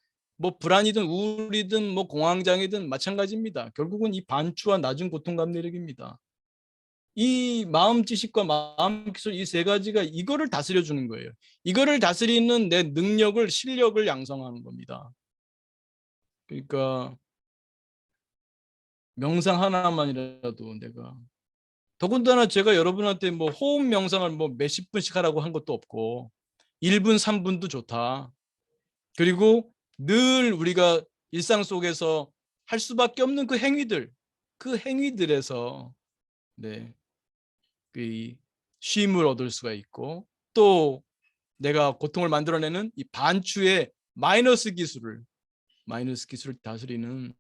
불안이든 우울이든 뭐 공황장애든 마찬가지입니다. 결국은 이 반추와 낮은 고통감 내력입니다. 이 마음 지식과 마음 기술 이 세 가지가 이거를 다스려 주는 거예요. 이거를 다스리는 내 능력을 실력을 양성하는 겁니다. 그러니까 명상 하나만이라도 내가 더군다나 제가 여러분한테 뭐 호흡 명상을 뭐 몇십 분씩 하라고 한 것도 없고 1분, 3분도 좋다. 그리고 늘 우리가 일상 속에서 할 수밖에 없는 그 행위들에서 네, 그 쉼을 얻을 수가 있고 또 내가 고통을 만들어내는 이 반추의 마이너스 기술을 다스리는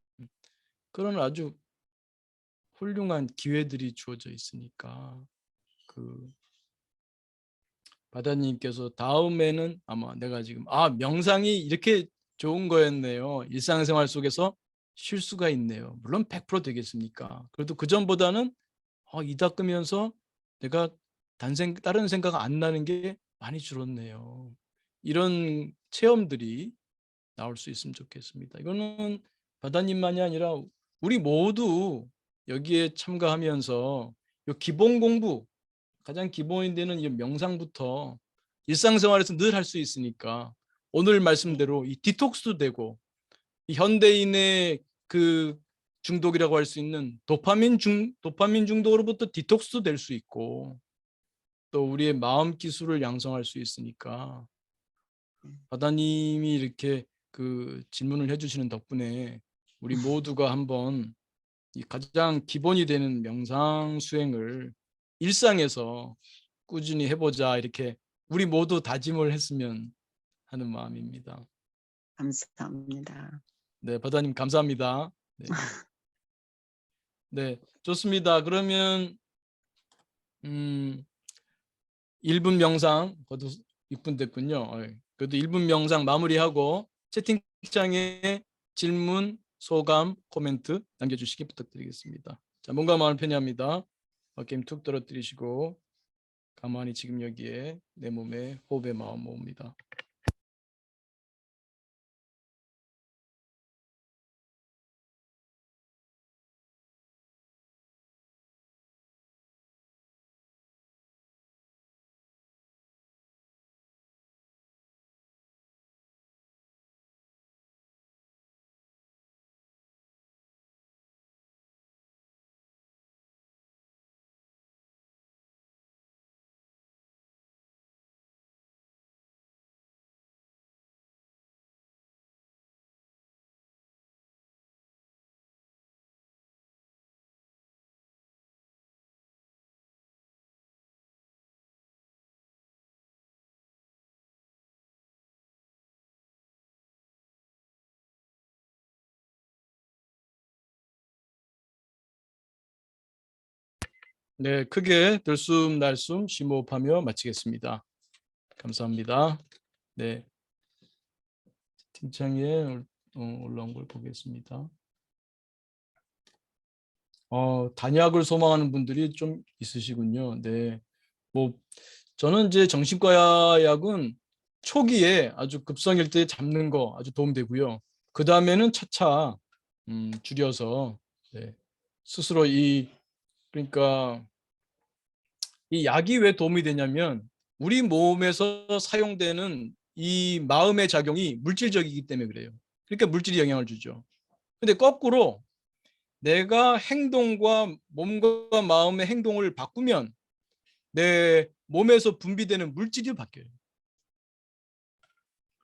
그런 아주 훌륭한 기회들이 주어져 있으니까 그 바다님께서 다음에는 아마 내가 지금 명상이 이렇게 좋은 거였네요. 일상생활 속에서 쉴 수가 있네요. 물론 100% 되겠습니까? 그래도 그 전보다는 이 닦으면서 내가 다른 생각 안 나는 게 많이 줄었네요. 이런 체험들이 나올 수 있으면 좋겠습니다. 이거는 바다님만이 아니라 우리 모두 여기에 참가하면서 이 기본 공부, 가장 기본이 되는 이 명상부터 일상생활에서 늘 할 수 있으니까 오늘 말씀대로 이 디톡스도 되고 이 현대인의 그 중독이라고 할 수 있는 도파민 중독으로부터 디톡스도 될 수 있고 또 우리의 마음 기술을 양성할 수 있으니까 바다님이 이렇게 그 질문을 해주시는 덕분에 우리 모두가 한번 이 가장 기본이 되는 명상 수행을 일상에서 꾸준히 해보자 이렇게 우리 모두 다짐을 했으면 하는 마음입니다. 감사합니다. 네, 바다님 감사합니다. 네, 네 좋습니다. 그러면 1분 명상 그래도 6분 됐군요. 그래도 1분 명상 마무리하고 채팅창에 질문, 소감, 코멘트 남겨주시기 부탁드리겠습니다. 자, 몸과 마음을 편히합니다. 어깨 힘 툭 떨어뜨리시고 가만히 지금 여기에 내 몸에 호흡의 마음 모읍니다. 네, 크게 들숨 날숨 심호흡하며 마치겠습니다. 감사합니다. 네, 채팅창에 올라온 걸 보겠습니다. 단약을 소망하는 분들이 좀 있으시군요. 네, 뭐 저는 이제 정신과 약은 초기에 아주 급성일 때 잡는 거 아주 도움되고요. 그 다음에는 차차 줄여서 네, 스스로 그러니까 이 약이 왜 도움이 되냐면 우리 몸에서 사용되는 이 마음의 작용이 물질적이기 때문에 그래요. 그러니까 물질이 영향을 주죠. 근데 거꾸로 내가 행동과 몸과 마음의 행동을 바꾸면 내 몸에서 분비되는 물질이 바뀌어요.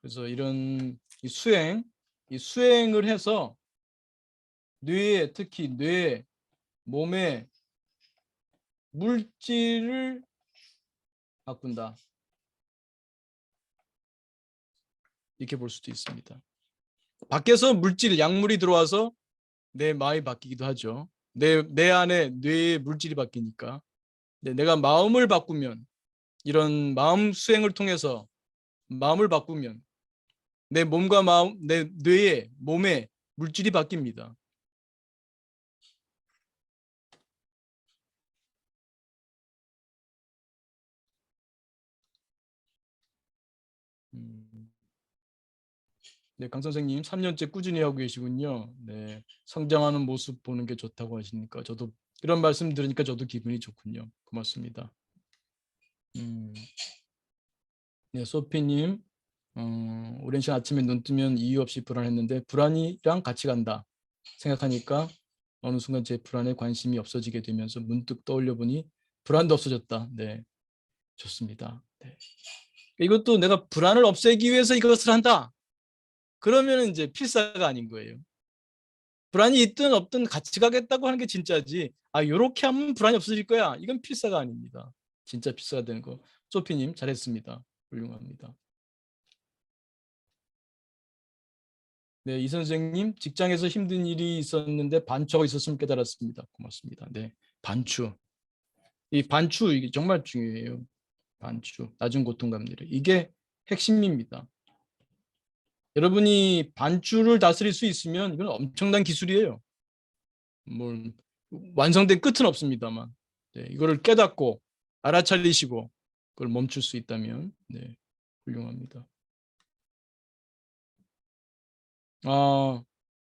그래서 이런 이 수행을 해서 뇌에 특히 뇌 몸의 물질을 바꾼다. 이렇게 볼 수도 있습니다. 밖에서 약물이 들어와서 내 마음이 바뀌기도 하죠. 내 안에 뇌의 물질이 바뀌니까. 내가 마음을 바꾸면 이런 마음 수행을 통해서 마음을 바꾸면 내 몸과 마음, 내 뇌의 몸의 물질이 바뀝니다. 네, 강 선생님 3년째 꾸준히 하고 계시군요. 네, 성장하는 모습 보는 게 좋다고 하시니까 저도 이런 말씀 들으니까 저도 기분이 좋군요. 고맙습니다. 네, 소피님 오랜 시간 아침에 눈 뜨면 이유 없이 불안했는데 불안이랑 같이 간다 생각하니까 어느 순간 제 불안에 관심이 없어지게 되면서 문득 떠올려 보니 불안도 없어졌다. 네, 좋습니다. 네. 이것도 내가 불안을 없애기 위해서 이것을 한다. 그러면 이제 필사가 아닌 거예요. 불안이 있든 없든 같이 가겠다고 하는 게 진짜지. 요렇게 하면 불안이 없어질 거야. 이건 필사가 아닙니다. 진짜 필사가 되는 거. 소피님 잘했습니다. 훌륭합니다. 네, 이 선생님 직장에서 힘든 일이 있었는데 반추가 있었으면 깨달았습니다. 고맙습니다. 네, 반추. 이 반추 이게 정말 중요해요. 반주, 낮은 고통 감리력. 이게 핵심입니다. 여러분이 반주를 다스릴 수 있으면 이건 엄청난 기술이에요. 뭐 완성된 끝은 없습니다만, 네, 이거를 깨닫고 알아차리시고 그걸 멈출 수 있다면, 네, 훌륭합니다.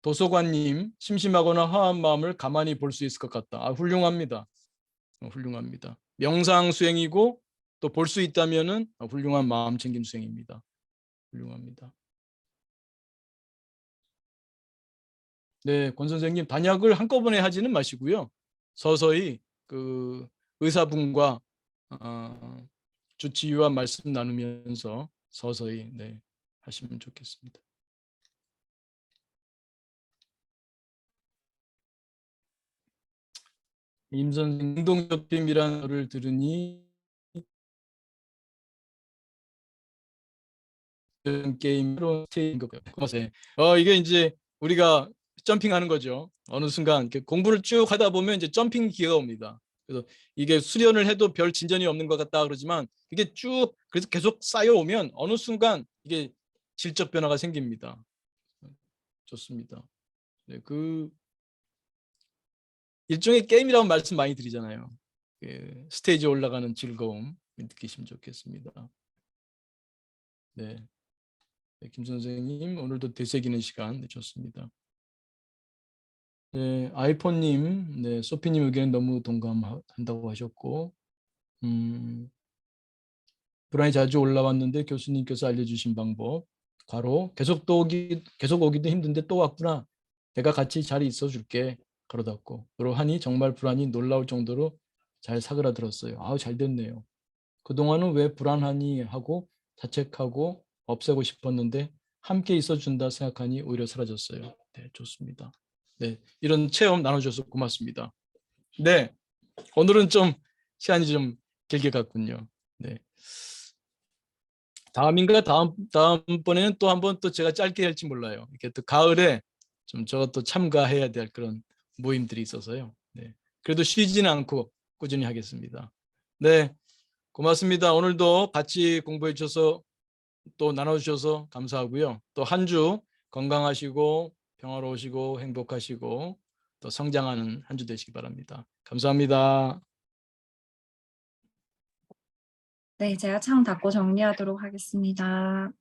도서관님, 심심하거나 허한 마음을 가만히 볼 수 있을 것 같다. 훌륭합니다. 훌륭합니다. 명상 수행이고 또 볼 수 있다면은 훌륭한 마음 챙김 수행입니다. 훌륭합니다. 네, 권 선생님, 단약을 한꺼번에 하지는 마시고요. 서서히 그 의사분과 주치의와 말씀 나누면서 서서히, 네, 하시면 좋겠습니다. 임 선생, 행동접힘이라는 말을 들으니 게임으로 스테이인 것 같아요. 이게 이제 우리가 점핑하는 거죠. 어느 순간 공부를 쭉 하다 보면 이제 점핑 기회가 옵니다. 그래서 이게 수련을 해도 별 진전이 없는 것 같다 그러지만 이게 쭉 그래서 계속 쌓여오면 어느 순간 이게 질적 변화가 생깁니다. 좋습니다. 네, 그 일종의 게임이라고 말씀 많이 드리잖아요. 스테이지 올라가는 즐거움 느끼시면 좋겠습니다. 네. 네, 김 선생님, 오늘도 되새기는 시간, 네, 좋습니다. 네, 아이폰님, 네, 소피님 의견 너무 동감한다고 하셨고, 불안이 자주 올라왔는데 교수님께서 알려주신 방법, 괄호 계속 오기도 힘든데 또 왔구나. 내가 같이 자리 있어 줄게. 가로 닫고. 그러하니 정말 불안이 놀라울 정도로 잘 사그라들었어요. 잘 됐네요. 그동안은 왜 불안하니 하고 자책하고 없애고 싶었는데 함께 있어준다 생각하니 오히려 사라졌어요. 네, 좋습니다. 네, 이런 체험 나눠줘서 고맙습니다. 네, 오늘은 좀 시간이 좀 길게 갔군요. 네, 다음인가 다음번에는 또 한번 또 제가 짧게 할지 몰라요. 이렇게 또 가을에 좀 저것도 참가해야 될 그런 모임들이 있어서요. 네, 그래도 쉬지는 않고 꾸준히 하겠습니다. 네, 고맙습니다. 오늘도 같이 공부해 주셔서 또 나눠주셔서 감사하고요. 또 한 주 건강하시고 평화로우시고 행복하시고 또 성장하는 한 주 되시기 바랍니다. 감사합니다. 네, 제가 창 닫고 정리하도록 하겠습니다.